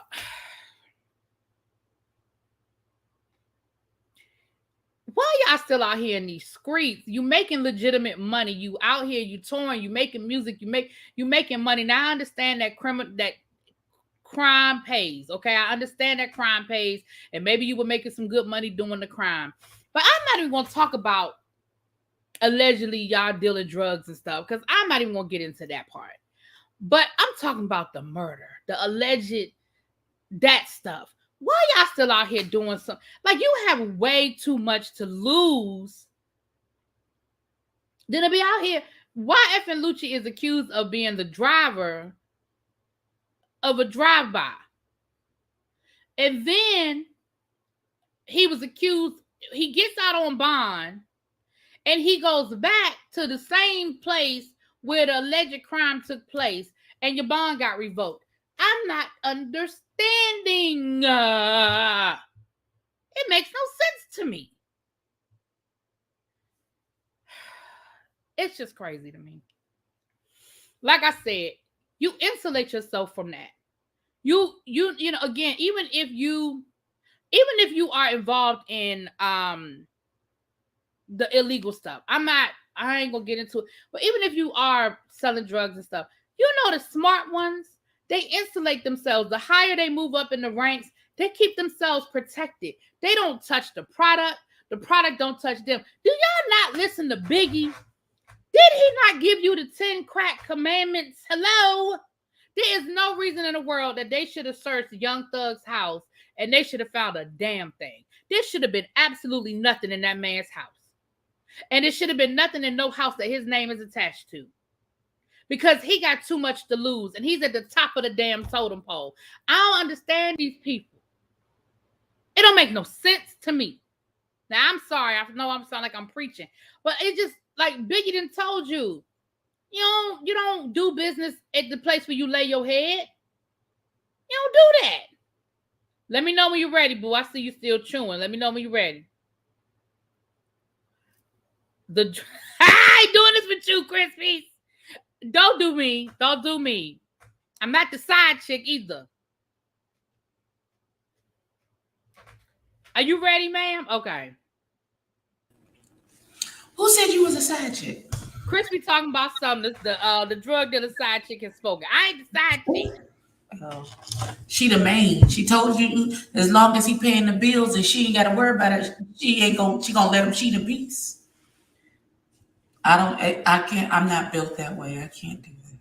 why y'all still out here in these streets? You making legitimate money. You out here, you touring, you making music, you making money. Now I understand that crime pays. Okay, I understand that crime pays, and maybe you were making some good money doing the crime. But I'm not even gonna talk about allegedly y'all dealing drugs and stuff, because I'm not even gonna get into that part. But I'm talking about the murder, the alleged, that stuff. Why y'all still out here doing something? Like, you have way too much to lose than to be out here. YFN Lucci is accused of being the driver of a drive-by. And then he was accused, he gets out on bond, and he goes back to the same place where the alleged crime took place, and your bond got revoked. I'm not understanding. It makes no sense to me. It's just crazy to me. Like I said, you insulate yourself from that. You know, again, even if you are involved in the illegal stuff, I ain't gonna get into it, but even if you are selling drugs and stuff, you know, the smart ones, they insulate themselves. The higher they move up in the ranks, they keep themselves protected. They don't touch the product don't touch them. Do y'all not listen to Biggie? Did he not give you the 10 crack commandments? Hello? There is no reason in the world that they should have searched Young Thug's house and they should have found a damn thing. There should have been absolutely nothing in that man's house. And it should have been nothing in no house that his name is attached to. Because he got too much to lose and he's at the top of the damn totem pole. I don't understand these people. It don't make no sense to me. Now, I'm sorry. I know I'm sounding like I'm preaching. But it just, like Biggie done told you, you don't do business at the place where you lay your head. You don't do that. Let me know when you're ready, boo. I see you still chewing. Let me know when you're ready. I ain't doing this with you, Crispy. Don't do me. Don't do me. I'm not the side chick either. Are you ready, ma'am? Okay. Who said you was a side chick? Crispy talking about something. The drug dealer side chick has spoken. I ain't the side chick. Oh, she the main. She told you as long as he paying the bills and she ain't got to worry about it, she gonna let him cheat in peace. I can't. I'm not built that way. I can't do that.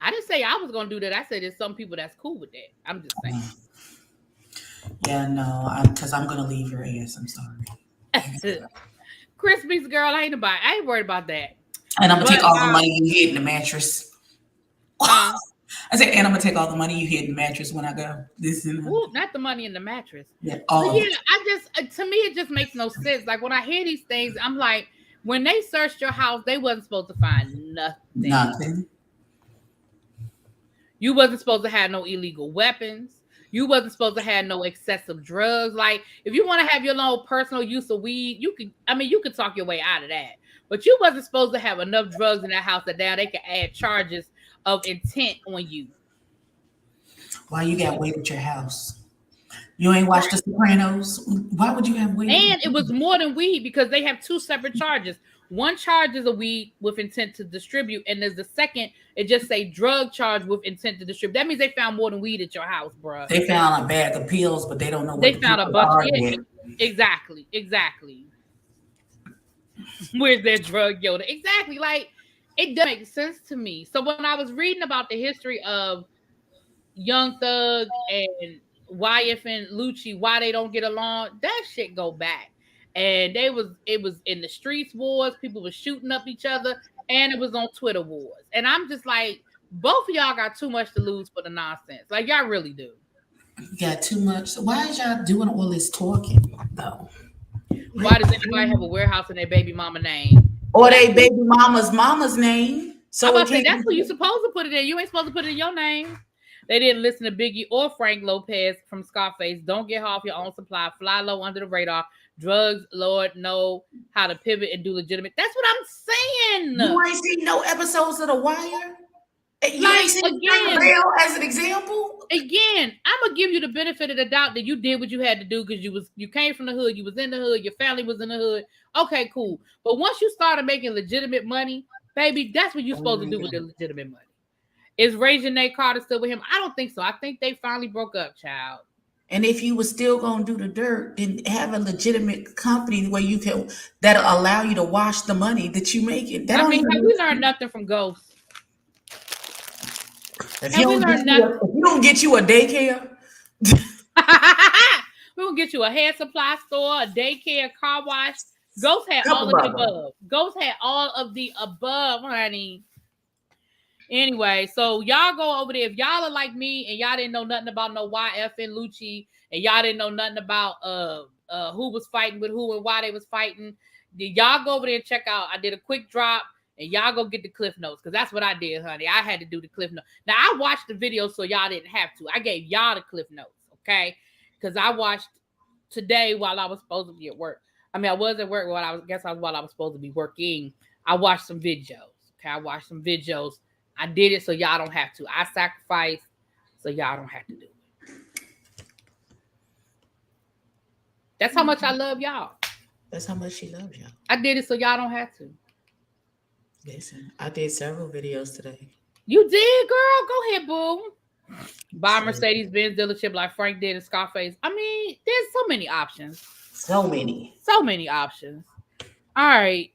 I didn't say I was gonna do that. I said there's some people that's cool with that. I'm just saying. Yeah, no, because I'm gonna leave your ass. I'm sorry. Crispy's girl, I ain't worried about that. And I'm gonna take all the money you hid in the mattress. I said, and I'm gonna take all the money you hid in the mattress when I go. Not the money in the mattress. Yeah, to me, it just makes no sense. Like when I hear these things, I'm like, when they searched your house, they wasn't supposed to find nothing. Nothing. You wasn't supposed to have no illegal weapons. You wasn't supposed to have no excessive drugs. Like, if you want to have your own personal use of weed, you could talk your way out of that. But you wasn't supposed to have enough drugs in that house that now they can add charges of intent on you. Why you got weed at your house? You ain't watched The Sopranos? Why would you have weed? And it was more than weed because they have two separate charges. One charge is a weed with intent to distribute, and there's the second, it just say drug charge with intent to distribute. That means they found more than weed at your house, bro. They found a bag of pills, but they don't know what they found a bunch. Yeah, exactly. Where's their drug Yoda? Exactly. Like, it doesn't make sense to me. So when I was reading about the history of Young Thug and YFN Lucci, why they don't get along, that shit go back. And it was in the streets wars, people were shooting up each other, and it was on Twitter wars. And I'm just like, both of y'all got too much to lose for the nonsense. Like y'all really do. You got too much. So why is y'all doing all this talking though? Why does anybody have a warehouse in their baby mama name? Or they baby mama's name? I'm So about it to say can't that's what be. you supposed to put it in. You ain't supposed to put it in your name. They didn't listen to Biggie or Frank Lopez from Scarface. Don't get off your own supply. Fly low under the radar. Drugs, Lord, know how to pivot and do legitimate. That's what I'm saying. You ain't seen no episodes of The Wire? You Like ain't seen again, Real as an example? I'm gonna give you the benefit of the doubt that you did what you had to do because you came from the hood, you was in the hood, your family was in the hood. Okay, cool. But once you started making legitimate money, baby, that's what you're supposed to do with the legitimate money. Is Rajon Carter still with him? I don't think so. I think they finally broke up, child. And if you was still gonna do the dirt, then have a legitimate company where you can that'll allow you to wash the money that you make it. That I don't mean, even have we learned nothing from Ghost? if Have we learned nothing? you don't get you a daycare. We're gonna get you a hair supply store, a daycare, car wash. Ghost had all Couple of the of them. above. Ghost had all of the above, honey. Anyway, so y'all go over there. If y'all are like me and y'all didn't know nothing about no YFN Lucci and y'all didn't know nothing about who was fighting with who and why they was fighting, then y'all go over there and check out. I did a quick drop and y'all go get the cliff notes because that's what I did, honey. I had to do the cliff notes. Now I watched the video so y'all didn't have to. I gave y'all the cliff notes, okay? Because I watched today while I was supposed to be at work. I mean, I was at work while I was supposed to be working. I watched some videos. Okay, I watched some videos. I did it so y'all don't have to. I sacrificed so y'all don't have to do it. That's how much I love y'all. That's how much she loves y'all. I did it so y'all don't have to. Listen, I did several videos today. You did, girl. Go ahead, boo. Buy a Mercedes-Benz dealership like Frank did in Scarface. I mean, there's so many options. So many. So many options. All right.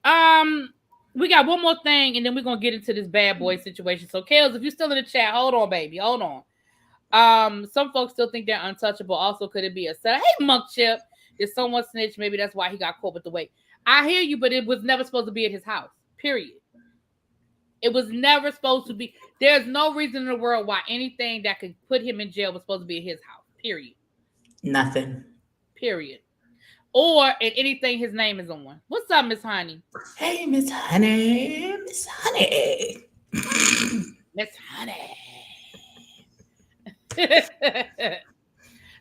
We got one more thing, and then we're gonna get into this bad boy situation. So, Kales, if you're still in the chat, hold on, baby, hold on. Some folks still think they're untouchable. Also, could it be a setup? Hey, Monk Chip, did someone snitch? Maybe that's why he got caught with the weight. I hear you, but it was never supposed to be at his house. Period. It was never supposed to be. There's no reason in the world why anything that could put him in jail was supposed to be at his house. Period. Nothing. Period. Or in anything his name is on. What's up, Miss Honey? Hey, Miss Honey. Miss Honey. Miss Honey.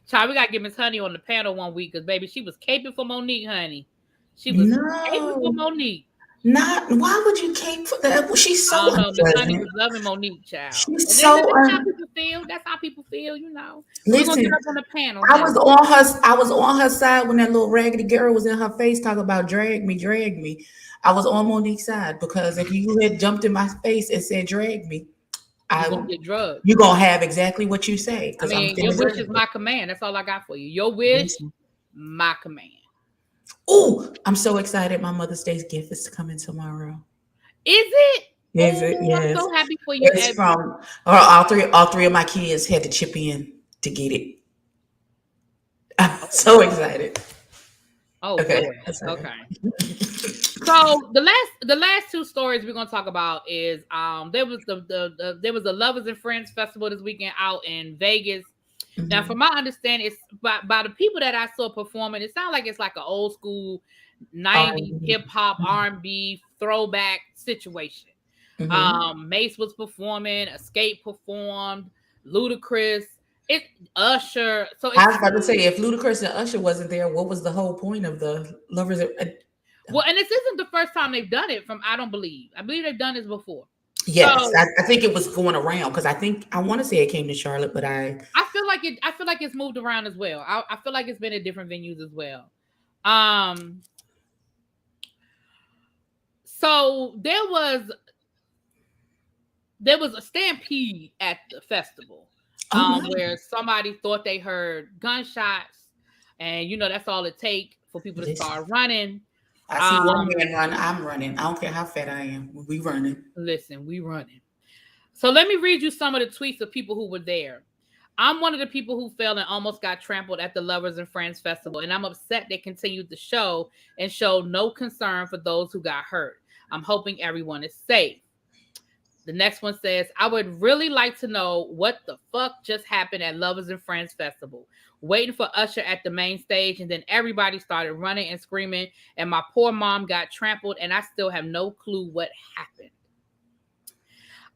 Child, we gotta get Miss Honey on the panel one week because baby, she was caping for Monique, honey. She was caping for Monique. Why would you cape for that? Well, she's so Miss Honey was loving Monique, child. She's so that's how people feel. That's how people feel, you know. We're gonna get up on the panel. I was on her side when that little raggedy girl was in her face talking about drag me. I was on Monique's side because if you had jumped in my face and said drag me, you're gonna get drugged. You're gonna have exactly what you say. I mean, your wish is my command. That's all I got for you. Your wish, my command. Oh, I'm so excited. My Mother's Day gift is coming tomorrow. Is it? Is it? Yes. I'm so happy for you. It's from all three of my kids had to chip in to get it. I'm so excited. Oh, okay. Okay. So the last two stories we're gonna talk about is there was the Lovers and Friends Festival this weekend out in Vegas. Mm-hmm. Now, from my understanding, it's by the people that I saw performing, it sounds like it's like an old school 90s hip hop R&B throwback situation. Mm-hmm. Mace was performing, Escape performed, Ludacris, Usher. So I was about to say, if Ludacris and Usher wasn't there, what was the whole point of the Lovers? Well, and this isn't the first time they've done it. I believe they've done this before. Yes, so, I think it was going around because I want to say it came to Charlotte, but I feel like it's moved around as well. I feel like it's been at different venues as well. So there was a stampede at the festival where somebody thought they heard gunshots, and that's all it takes for people to start running. I see one man run, I'm running. I don't care how fat I am. We running. Listen, we running. So let me read you some of the tweets of people who were there. I'm one of the people who fell and almost got trampled at the Lovers and Friends Festival, and I'm upset they continued the show and showed no concern for those who got hurt. I'm hoping everyone is safe. The next one says, I would really like to know what the fuck just happened at Lovers and Friends Festival. Waiting for Usher at the main stage, and then everybody started running and screaming, and my poor mom got trampled, and I still have no clue what happened.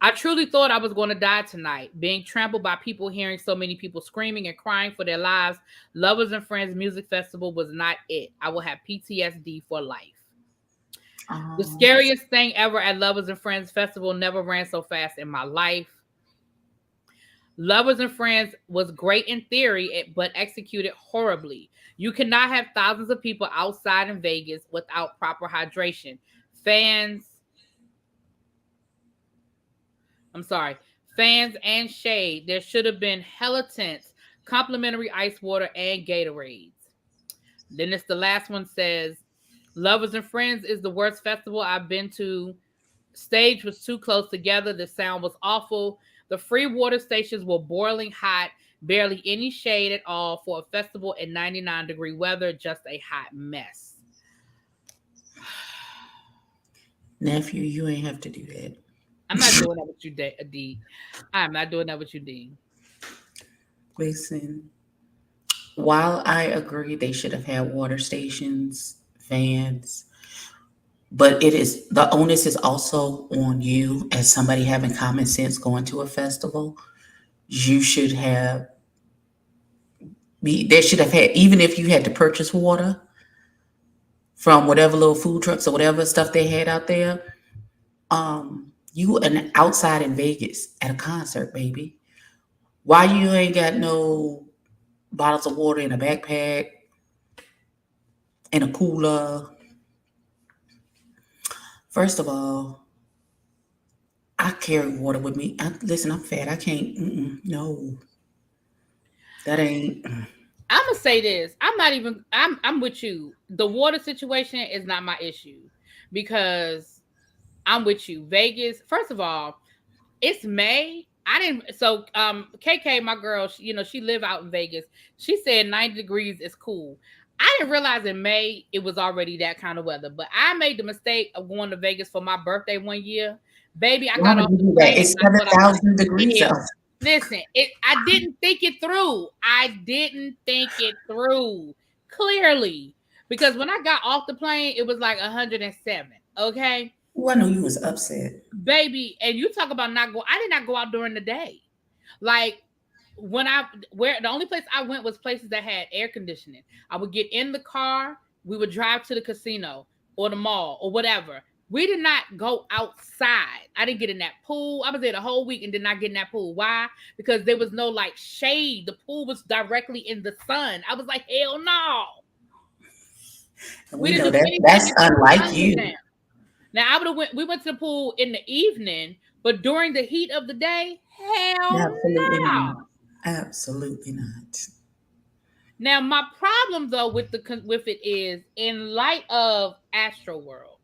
I truly thought I was going to die tonight, being trampled by people, hearing so many people screaming and crying for their lives. Lovers and Friends Music Festival was not it. I will have PTSD for life. The scariest thing ever at Lovers and Friends Festival, never ran so fast in my life. Lovers and Friends was great in theory, but executed horribly. You cannot have thousands of people outside in Vegas without proper hydration. Fans and shade. There should have been hella tents, complimentary ice water, and Gatorades. Then it's the last one says, Lovers and Friends is the worst festival I've been to. Stage was too close together. The sound was awful. The free water stations were boiling hot. Barely any shade at all for a festival in 99-degree weather. Just a hot mess. Nephew, you ain't have to do that. I'm not doing that with you, D. I'm not doing that with you, D. Listen, while I agree they should have had water stations, fans, but the onus is also on you as somebody having common sense going to a festival. You should have they should have had, even if you had to purchase water from whatever little food trucks or whatever stuff they had out there. You an outside in Vegas at a concert, baby. Why you ain't got no bottles of water in a backpack, in a cooler? First of all, I carry water with me. Listen, I'm fat. I can't. No, that ain't. I'm gonna say this. I'm with you. The water situation is not my issue because I'm with you. Vegas, first of all, it's May. KK, my girl, she live out in Vegas. She said 90 degrees is cool. I didn't realize in May it was already that kind of weather, but I made the mistake of going to Vegas for my birthday one year. Baby, I got off the plane. It's 7,000 degrees out. Listen, I didn't think it through. Clearly. Because when I got off the plane, it was like 107. Okay. Well, I know you was upset. Baby, and you talk about I did not go out during the day. Like the only place I went was places that had air conditioning. I would get in the car, we would drive to the casino or the mall or whatever. We did not go outside. I didn't get in that pool. I was there the whole week and did not get in that pool. Why? Because there was no like shade. The pool was directly in the sun. I was like, hell no. We know that's unlike you. Now we went to the pool in the evening, but during the heat of the day, hell absolutely no. Not. Absolutely not. Now my problem though with it is, in light of Astroworld,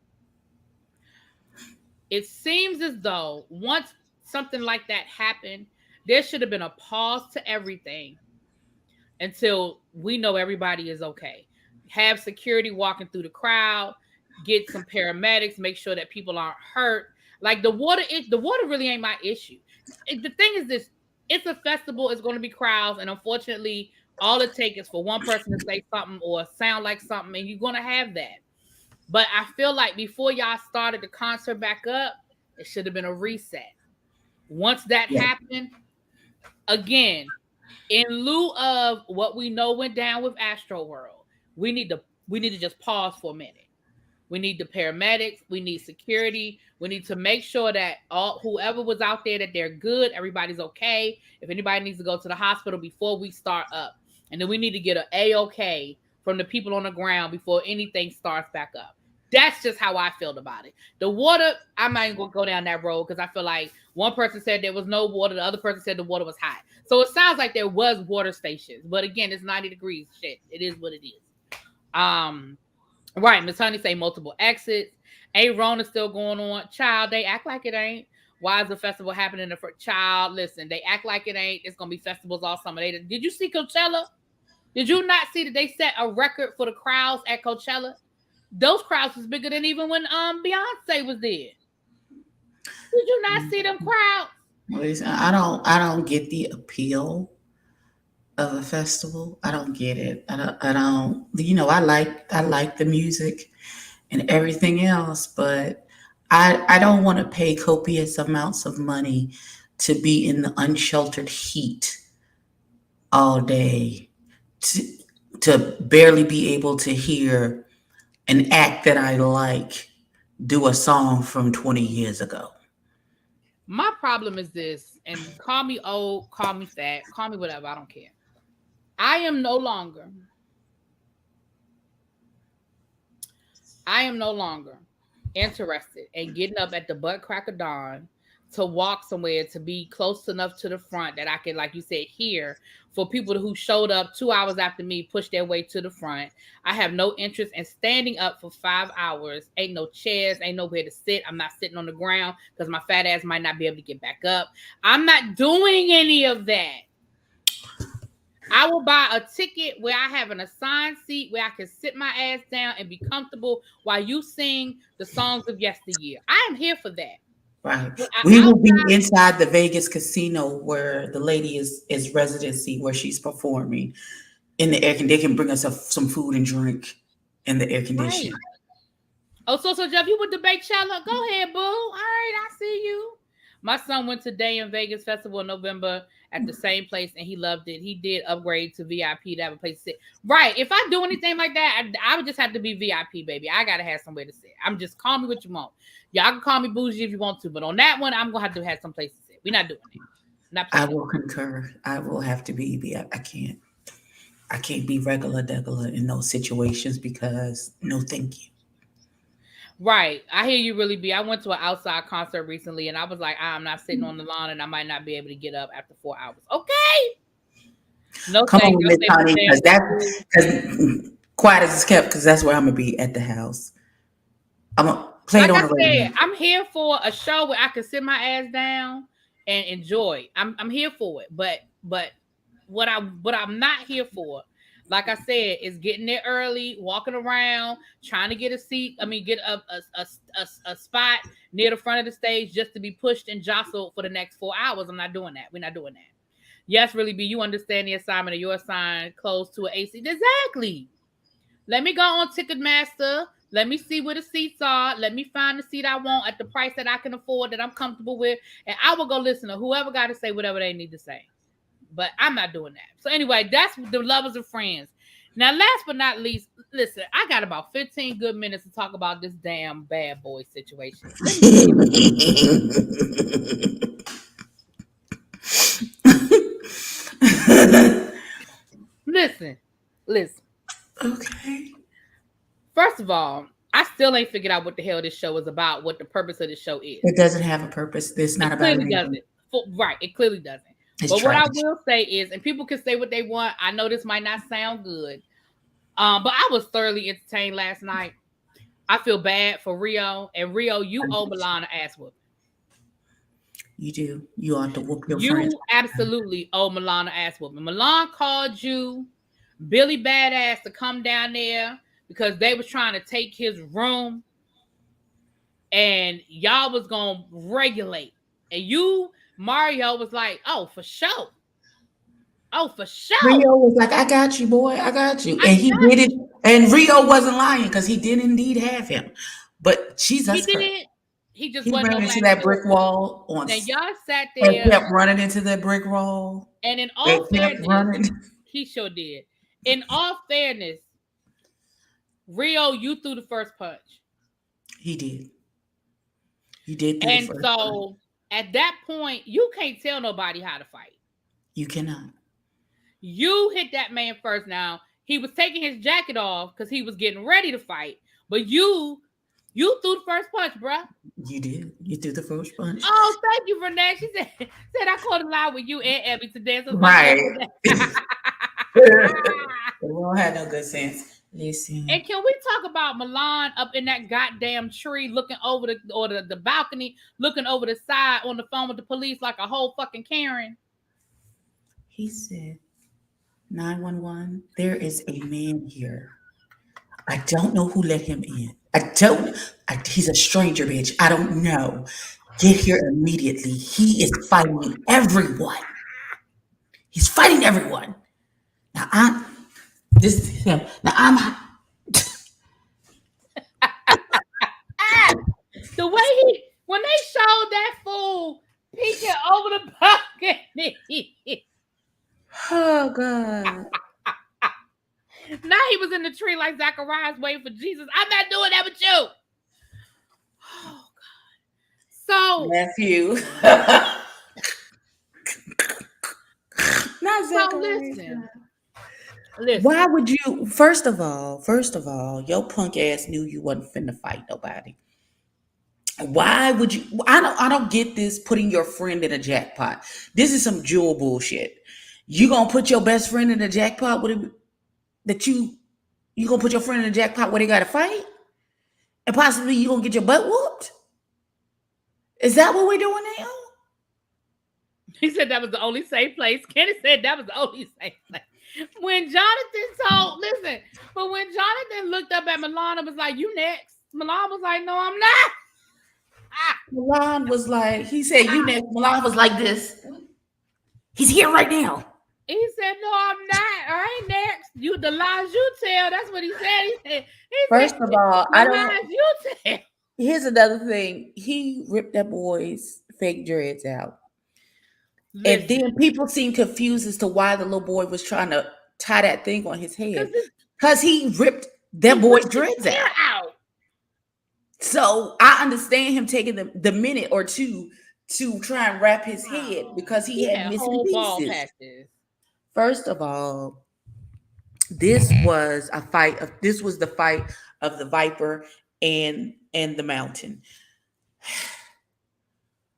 it seems as though once something like that happened, there should have been a pause to everything until we know everybody is okay. Have security walking through the crowd, get some paramedics, make sure that people aren't hurt. Like the water really ain't my issue. The thing is this, it's a festival, it's going to be crowds, and unfortunately, all it takes is for one person to say something or sound like something, and you're going to have that. But I feel like before y'all started the concert back up, it should have been a reset. Once that happened, again, in lieu of what we know went down with Astroworld, we need to just pause for a minute. We need the paramedics. We need security. We need to make sure that whoever was out there, that they're good. Everybody's okay. If anybody needs to go to the hospital before we start up. And then we need to get an A-OK from the people on the ground before anything starts back up. That's just how I felt about it. The water, I'm not even going to go down that road because I feel like one person said there was no water. The other person said the water was hot. So it sounds like there was water stations. But again, it's 90 degrees. Shit, it is what it is. Right, Miss Honey say multiple exits. A Rona still going on. Child, they act like it ain't. Why is the festival happening for child? Listen, they act like it ain't. It's gonna be festivals all summer. Did you see Coachella? Did you not see that they set a record for the crowds at Coachella? Those crowds was bigger than even when Beyonce was there. Did you not see them crowds? I don't get the appeal of a festival. I don't get it. I don't I like the music and everything else, but I don't want to pay copious amounts of money to be in the unsheltered heat all day to, to barely be able to hear an act that I like do a song from 20 years ago. My problem is this, and call me old, call me fat, call me whatever, I don't care. I am no longer interested in getting up at the butt crack of dawn to walk somewhere to be close enough to the front that I can, like you said, hear for people who showed up 2 hours after me, push their way to the front. I have no interest in standing up for 5 hours. Ain't no chairs, ain't nowhere to sit. I'm not sitting on the ground because my fat ass might not be able to get back up. I'm not doing any of that. I will buy a ticket where I have an assigned seat where I can sit my ass down and be comfortable while you sing the songs of yesteryear. I am here for that. Right. We will be inside the Vegas casino where the lady is residency, where she's performing in the air. They can bring us some food and drink in the air conditioning. Right. Oh, so Jeff, you went to Coachella? Go ahead, boo. All right, I see you. My son went to Day in Vegas Festival in November at the same place, and he loved it. He did upgrade to VIP to have a place to sit. Right. If I do anything like that, I would just have to be VIP, baby. I got to have somewhere to sit. I'm just, call me what you want. Y'all can call me bougie if you want to, but on that one, I'm going to have some place to sit. We're not doing it. I will concur. I will have to be. I can't be regular in those situations because no thank you. Right. I hear you, really be. I went to an outside concert recently and I was like, I'm not sitting on the lawn and I might not be able to get up after 4 hours. Okay. No, come on, Miss Honey, because that's quiet as it's kept, because that's where I'm going to be at the house. I'm going to play it on the radio. I'm here for a show where I can sit my ass down and enjoy. I'm here for it. But what I'm not here for, like I said, is getting there early, walking around, trying to get a seat. I mean, get a spot near the front of the stage just to be pushed and jostled for the next 4 hours. I'm not doing that. We're not doing that. Yes, really be. You understand the assignment of your assigned close to an AC. Exactly. Let me go on Ticketmaster. Let me see where the seats are. Let me find the seat I want at the price that I can afford, that I'm comfortable with. And I will go listen to whoever got to say whatever they need to say. But I'm not doing that. So anyway, that's the lovers and friends. Now, last but not least, listen, I got about 15 good minutes to talk about this damn bad boy situation. Listen. Okay. First of all, I still ain't figured out what the hell this show is about, what the purpose of the show is. It doesn't have a purpose. It's not about anything. Doesn't. Right, it clearly doesn't. But what I will say is, and people can say what they want, I know this might not sound good, but I was thoroughly entertained last night. I feel bad for Rio. And Rio, you owe Milan an ass whooping. You do. You ought to whoop your friends. You absolutely owe Milan an ass whooping. Milan called you, Billy Badass, to come down there because they was trying to take his room. And y'all was going to regulate. And you... Mario was like, oh, for sure. Rio was like, I got you, boy. I got you. And he did it. And Rio wasn't lying because he did indeed have him. But Jesus Christ. He just wasn't ran into that brick wall. And y'all sat there. And kept running into that brick wall. And in all fairness, he sure did. In all fairness, Rio, you threw the first punch. He did. He did. And so... at that point, you can't tell nobody how to fight. You cannot. You hit that man first. Now, he was taking his jacket off because he was getting ready to fight. But you threw the first punch, bruh. You did. You threw the first punch. Oh, thank you, Renee. She said I caught a lie with you and Abby today. So right. We don't have no good sense. Listen, And can we talk about Milan up in that goddamn tree looking over the balcony, looking over the side on the phone with the police like a whole fucking Karen? he said 911. There is a man here. I don't know who let him in. I don't. He's a stranger, bitch. I don't know. Get here immediately. He is fighting everyone. He's fighting everyone. Now I'm. This is him. Now I'm. Ah, the way when they showed that fool peeking over the balcony. Oh God. Now he was in the tree like Zacharias waiting for Jesus. I'm not doing that with you. Oh God. So Nephew. Not Zacharias. Listen. Why would you? First of all, your punk ass knew you wasn't finna fight nobody. Why would you? I don't get this putting your friend in a jackpot. This is some jewel bullshit. You gonna put your best friend in a jackpot with it, that you gonna put your friend in a jackpot where they gotta fight, and possibly you gonna get your butt whooped? Is that what we're doing now? He said that was the only safe place. Kenny said that was the only safe place. When Jonathan looked up at Milan and was like, "You next," Milan was like, "No, I'm not." Milan was like, he said, "You next." Milan was like this. He's here right now. He said, "No, I'm not. I ain't next. You the lies you tell." That's what he said. First of all, I don't. Lies you tell. Here's another thing. He ripped that boy's fake dreads out. Listen, And then people seem confused as to why the little boy was trying to tie that thing on his head. Because he ripped that boy's dreads out. So I understand him taking the minute or two to try and wrap his head because he had missing pieces. First of all, this was the fight of the Viper and the Mountain.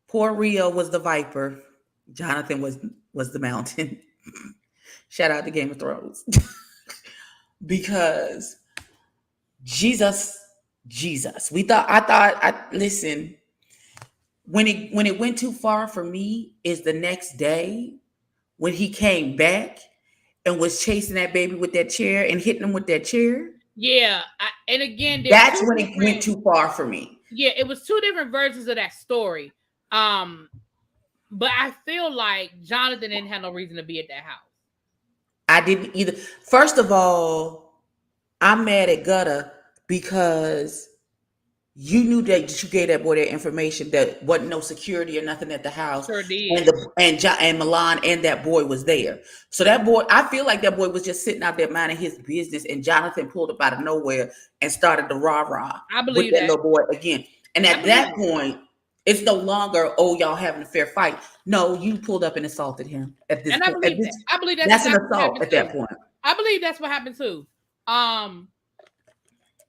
Poor Rio was the Viper. Jonathan was the Mountain. Shout out to Game of Thrones. Because Jesus. Listen, when it went too far for me is the next day when he came back and was chasing that baby with that chair and hitting him with that chair. Yeah, and again, that's when it went too far for me. Yeah, it was two different versions of that story. But I feel like Jonathan didn't have no reason to be at that house. I didn't either. First of all, I'm mad at Gutter because you knew that you gave that boy that information that wasn't no security or nothing at the house. Sure did. And Milan and that boy was there. So that boy, I feel like that boy was just sitting out there minding his business, and Jonathan pulled up out of nowhere and started the rah-rah. I believe with that little boy again. And at that point, it's no longer, oh, y'all having a fair fight. No, you pulled up and assaulted him at this point. I believe that's an assault at that point. I believe that's what happened too.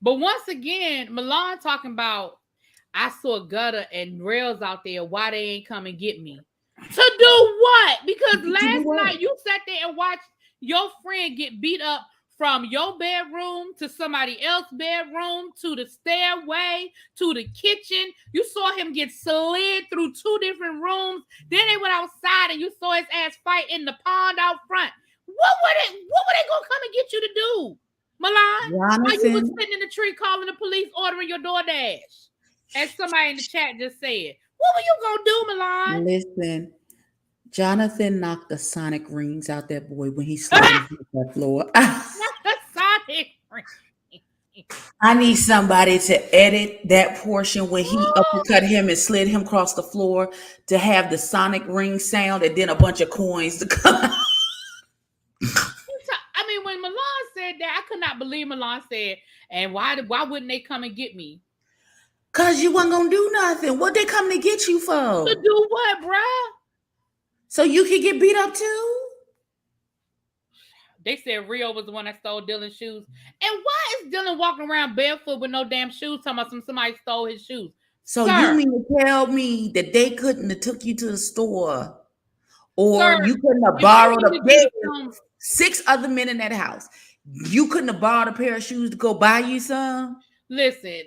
But once again, Milan talking about, I saw Gutter and Rails out there. Why they ain't come and get me? To do what? Because last night you sat there and watched your friend get beat up from your bedroom to somebody else's bedroom to the stairway to the kitchen. You saw him get slid through two different rooms. Then they went outside and you saw his ass fight in the pond out front. What were they gonna come and get you to do, Milan? Why you was sitting in the tree calling the police, ordering your DoorDash? As somebody in the chat just said. What were you gonna do, Milan? Listen, Jonathan knocked the sonic rings out that boy when he slid on that floor. The sonic ring. I need somebody to edit that portion when he uppercut him and slid him across the floor to have the sonic ring sound and then a bunch of coins to come out. I mean, when Milan said that, I could not believe Milan said, and why wouldn't they come and get me? Because you wasn't going to do nothing. What they come to get you for? To do what, bruh? So you could get beat up too? They said Rio was the one that stole Dylan's shoes. And why is Dylan walking around barefoot with no damn shoes talking about somebody stole his shoes? So you mean to tell me that they couldn't have took you to the store, or you couldn't have borrowed a bed? 6 other men in that house. You couldn't have bought a pair of shoes to go buy you some? Listen,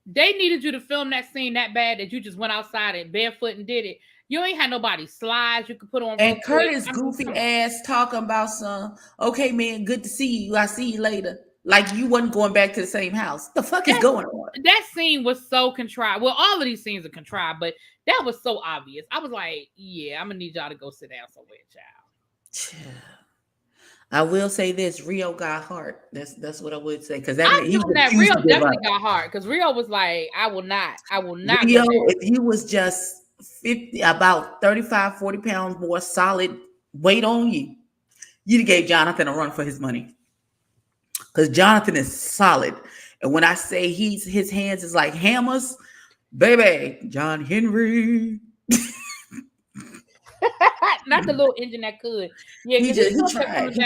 they needed you to film that scene that bad that you just went outside and barefoot and did it. You ain't had nobody slides you could put on real And quick. Curtis goofy ass talking about some, okay, man, good to see you. I see you later. Like you wasn't going back to the same house. The fuck is going on? That scene was so contrived. Well, all of these scenes are contrived, but that was so obvious. I was like, yeah, I'm gonna need y'all to go sit down somewhere, child. I will say this: Rio got heart. That's what I would say because I he knew that refused Rio to give definitely up. got hard because Rio was like, I will not Rio, go back. if he was just 50, about 35, 40 pounds more solid weight on you, you'd have gave Jonathan a run for his money. Because Jonathan is solid. And when I say his hands is like hammers, baby, John Henry. Not the little engine that could. Yeah, He because just he tried. He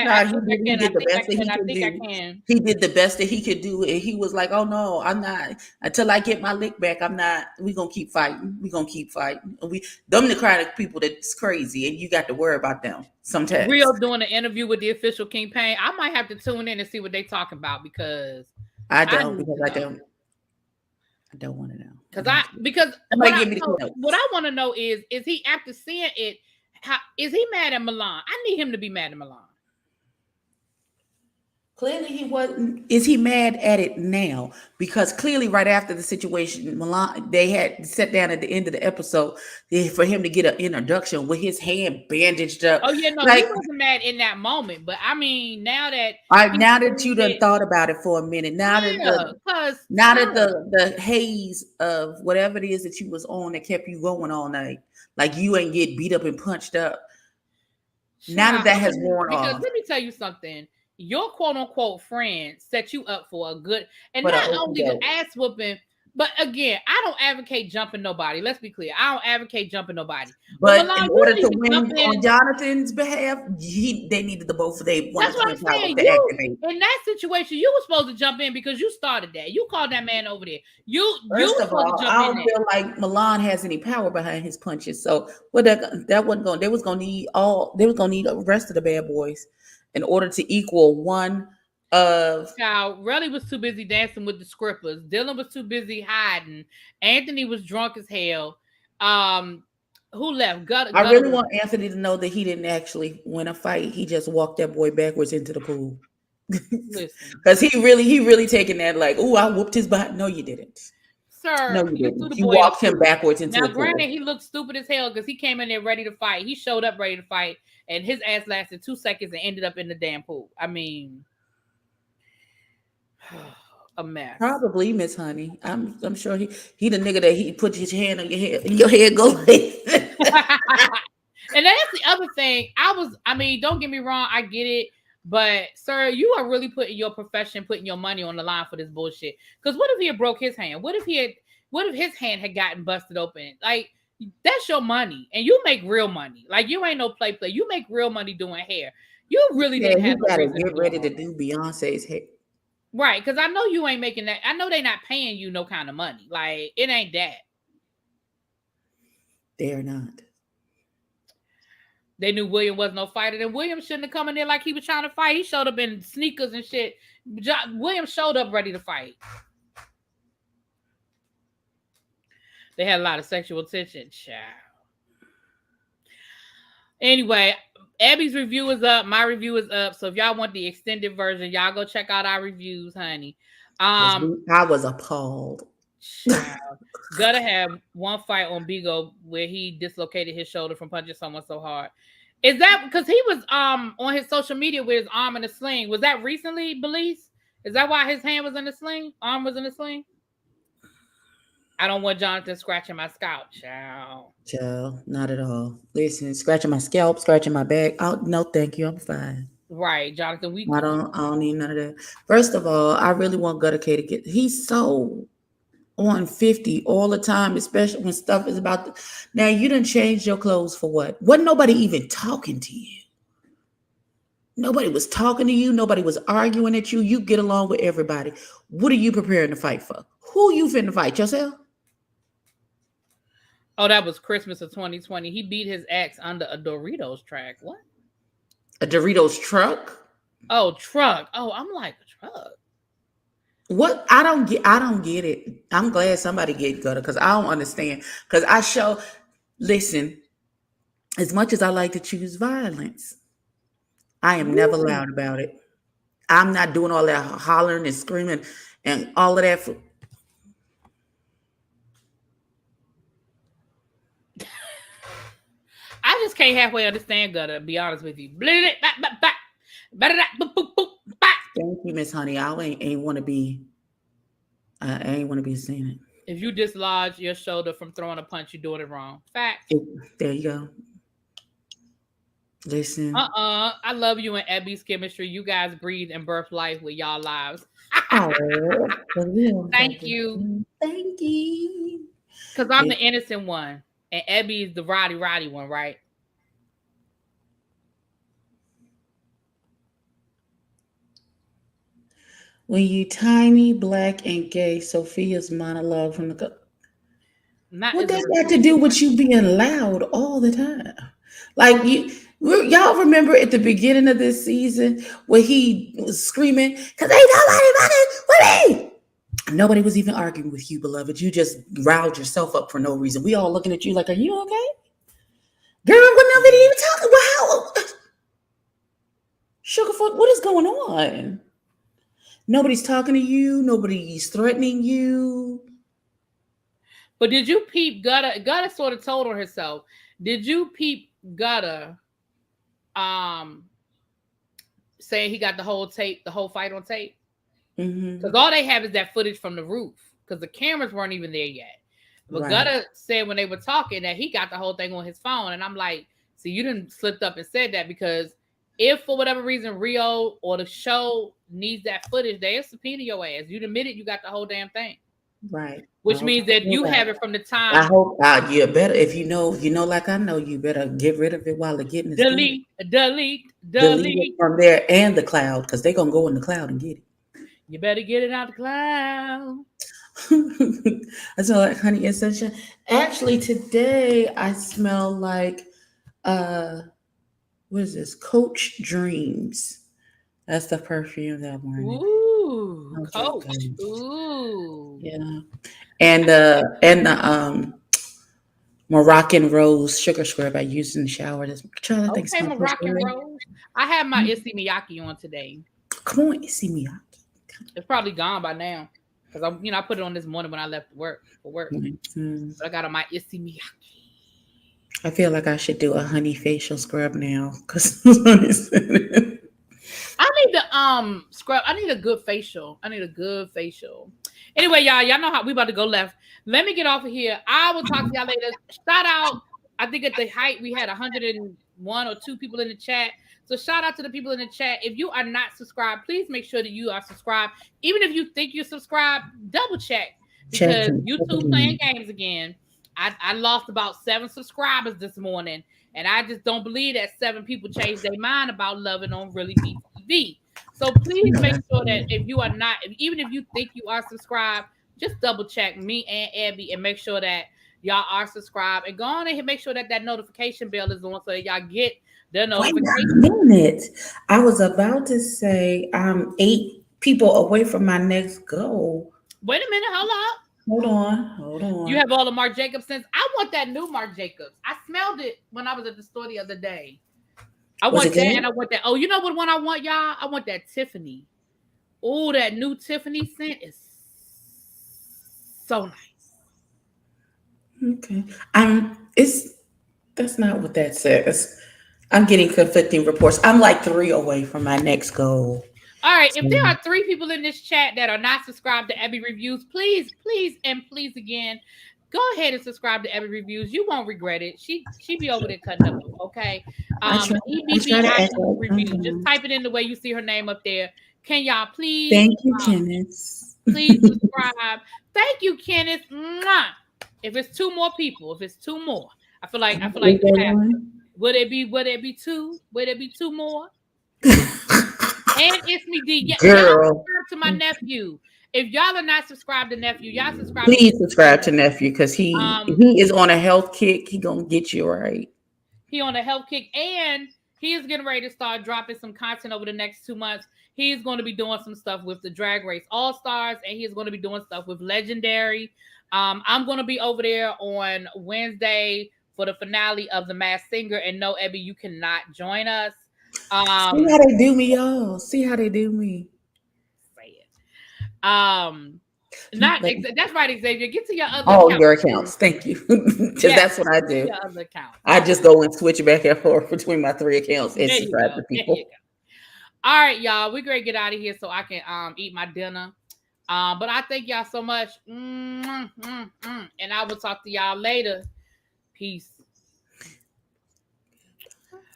did the best that he could do. He did the best that he could do, and he was like, "Oh no, I'm not until I get my lick back. I'm not. We gonna keep fighting. We gonna keep fighting. And them the kind of people that's crazy, and you got to worry about them sometimes." Rio doing an interview with the official King Pain. I might have to tune in and see what they talking about because I don't want to know. Because what I want to know is he after seeing it, is he mad at Milan? I need him to be mad at Milan. Clearly he wasn't. Is he mad at it now? Because clearly right after the situation, Milan, they had sat down at the end of the episode for him to get an introduction with his hand bandaged up. Oh yeah, no, he wasn't mad in that moment. But I mean, now that you done thought about it for a minute, now that the haze of whatever it is that you was on that kept you going all night, like you ain't get beat up and punched up. Now that has worn off. Because let me tell you something. Your quote unquote friend set you up for a good, and not only the ass whooping, but again, I don't advocate jumping nobody. Let's be clear. I don't advocate jumping nobody. But in order to win on Jonathan's behalf, they needed the both of they That's what I'm saying. In that situation, you were supposed to jump in because you started that. You called that man over there. First of all, I don't feel like Milan has any power behind his punches. So that wasn't going. They was gonna need the rest of the bad boys in order to equal one of. Child, Relly was too busy dancing with the scrippers. Dylan was too busy hiding. Anthony was drunk as hell. Who left? I really want Anthony to know that he didn't actually win a fight. He just walked that boy backwards into the pool. Because he really taking that like, oh, I whooped his butt. No, you didn't. Sir, no, you didn't. You walked him backwards into the pool. Now, granted, he looked stupid as hell because he came in there ready to fight. He showed up ready to fight. And his ass lasted 2 seconds and ended up in the damn pool. I mean, a mess. Probably, Miss Honey. I'm sure he the nigga that he put his hand on your head and your head go like. And that's the other thing. Don't get me wrong, I get it, but sir, you are really putting your profession, putting your money on the line for this bullshit. Because what if he had broke his hand? What if his hand had gotten busted open? Like. That's your money, and you make real money. Like you ain't no play. You make real money doing hair. You really didn't have no reason to get ready to do Beyonce's hair, right? Because I know you ain't making that. I know they not paying you no kind of money. Like it ain't that. They're not. They knew William was no fighter, and William shouldn't have come in there like he was trying to fight. He showed up in sneakers and shit. William showed up ready to fight. They had a lot of sexual tension. Child. Anyway, Abby's review is up. My review is up. So if y'all want the extended version, y'all go check out our reviews, honey. I was appalled. Child. Gotta have one fight on Bigo where he dislocated his shoulder from punching someone so hard. Is that because he was on his social media with his arm in a sling? Was that recently, Belize? Is that why his hand was in a sling? Arm was in a sling? I don't want Jonathan scratching my scalp, child. Child, not at all. Listen, scratching my scalp, scratching my back. Oh, no, thank you. I'm fine. Right, Jonathan. I don't need none of that. First of all, I really want Gutter K to get. He's so on 50 all the time, especially when stuff is about. Now you done changed your clothes for what? Wasn't nobody even talking to you? Nobody was talking to you. Nobody was arguing at you. You get along with everybody. What are you preparing to fight for? Who you finna fight? Yourself? Oh, that was Christmas of 2020. He beat his ex under a Doritos track. What? A Doritos truck? Oh, truck. Oh, I'm like truck. What I don't get it. I'm glad somebody get gutter because I don't understand. Because listen, as much as I like to choose violence, I am never Ooh. loud about it. I'm not doing all that hollering and screaming and all of that. I just can't halfway understand gutter, to be honest with you. Blah, blah, blah, blah, blah. Blah, blah, blah, boop, boop, blah. Thank you, Miss Honey. I ain't want to be. I ain't want to be saying it. If you dislodge your shoulder from throwing a punch, you're doing it wrong. Fact. There you go. Listen. I love you and Abby's chemistry. You guys breathe and birth life with y'all lives. Oh, Thank you. thank you. Because I'm the innocent one. And Abby is the roddy one, right? When you tiny, black, and gay, Sophia's monologue from the. Not What as a does that to do with you being loud all the time? Like y'all remember at the beginning of this season where he was screaming, "Cause ain't nobody running with me." Nobody was even arguing with you, beloved. You just riled yourself up for no reason. We all looking at you like, "Are you okay, girl?" What nobody even talking about? Sugarfoot, what is going on? Nobody's talking to you. Nobody's threatening you. But did you peep Gutter? Gutter sort of told on herself. Did you peep Gutter saying he got the whole tape, the whole fight on tape? Because all they have is that footage from the roof. Because the cameras weren't even there yet. But right. Gutter said when they were talking that he got the whole thing on his phone. And I'm like, see, you didn't slipped up and said that because if for whatever reason Rio or the show needs that footage, they'll subpoena your ass. You admitted you got the whole damn thing. Right. Which means that you have it from the time. I hope you better, if you know, like I know, you better get rid of it while they're getting it. Delete it from there and the cloud, because they're going to go in the cloud and get it. You better get it out the cloud. I smell like honey and sunshine. Actually, today I smell like, what is this? Coach Dreams. That's the perfume that morning. Ooh, Coach. Ooh. Yeah. And the Moroccan Rose sugar scrub I used in the shower. Okay, Moroccan Rose. I have my Issey Miyake on today. Come on, Issey Miyake. It's probably gone by now. Because I put it on this morning when I left for work. Mm-hmm. But I got on my Issey Miyake. I feel like I should do a honey facial scrub now. Because I need the scrub. I need a good facial. Anyway, y'all know how we about to go left. Let me get off of here. I will talk to y'all later. Shout out. I think at the height we had 101 or 2 people in the chat. So shout out to the people in the chat. If you are not subscribed, please make sure that you are subscribed. Even if you think you're subscribed, double check. Because YouTube playing games again. I lost about 7 subscribers this morning. And I just don't believe that 7 people changed their mind about loving on ReallyBTV. So please make sure that if you are not, even if you think you are subscribed, just double check me and Abby and make sure that y'all are subscribed. And go on and make sure that notification bell is on so that y'all get the notification. Wait a minute. I was about to say I'm 8 people away from my next goal. Wait a minute. Hold up. Hold on. You have all the Marc Jacobs scents. I want that new Marc Jacobs. I smelled it when I was at the store the other day. I want that and I want that. Oh, you know what one I want, y'all? I want that Tiffany. Oh, that new Tiffany scent is so nice. Okay. That's not what that says. I'm getting conflicting reports. I'm like 3 away from my next goal. All right, if there are 3 people in this chat that are not subscribed to Abby Reviews, please again, go ahead and subscribe to Abby Reviews. You won't regret it. She be over there cutting up, okay? EBBI Reviews. Just type it in the way you see her name up there. Can y'all please? Thank you, Kenneth. Please subscribe. Thank you, Kenneth. Mwah. If it's 2 more people, I feel like would it be 2? Would it be 2 more? And it's me, D. Y'all subscribe to my nephew. If y'all are not subscribed to nephew, y'all subscribe. Please subscribe to nephew because he is on a health kick. He gonna get you right. He on a health kick, and He is getting ready to start dropping some content over the next 2 months. He's going to be doing some stuff with the Drag Race All Stars, and he's going to be doing stuff with Legendary. I'm going to be over there on Wednesday for the finale of The Masked Singer. And no, Ebby, you cannot join us. See how they do me, y'all. See how they do me. Say it. That's right, Xavier. Get to your other account. Your accounts. Thank you. Because that's what I do. Your other account. I just go and switch back and forth between my 3 accounts and subscribe to people. All right, y'all. We're going to get out of here so I can eat my dinner. But I thank y'all so much. And I will talk to y'all later. Peace.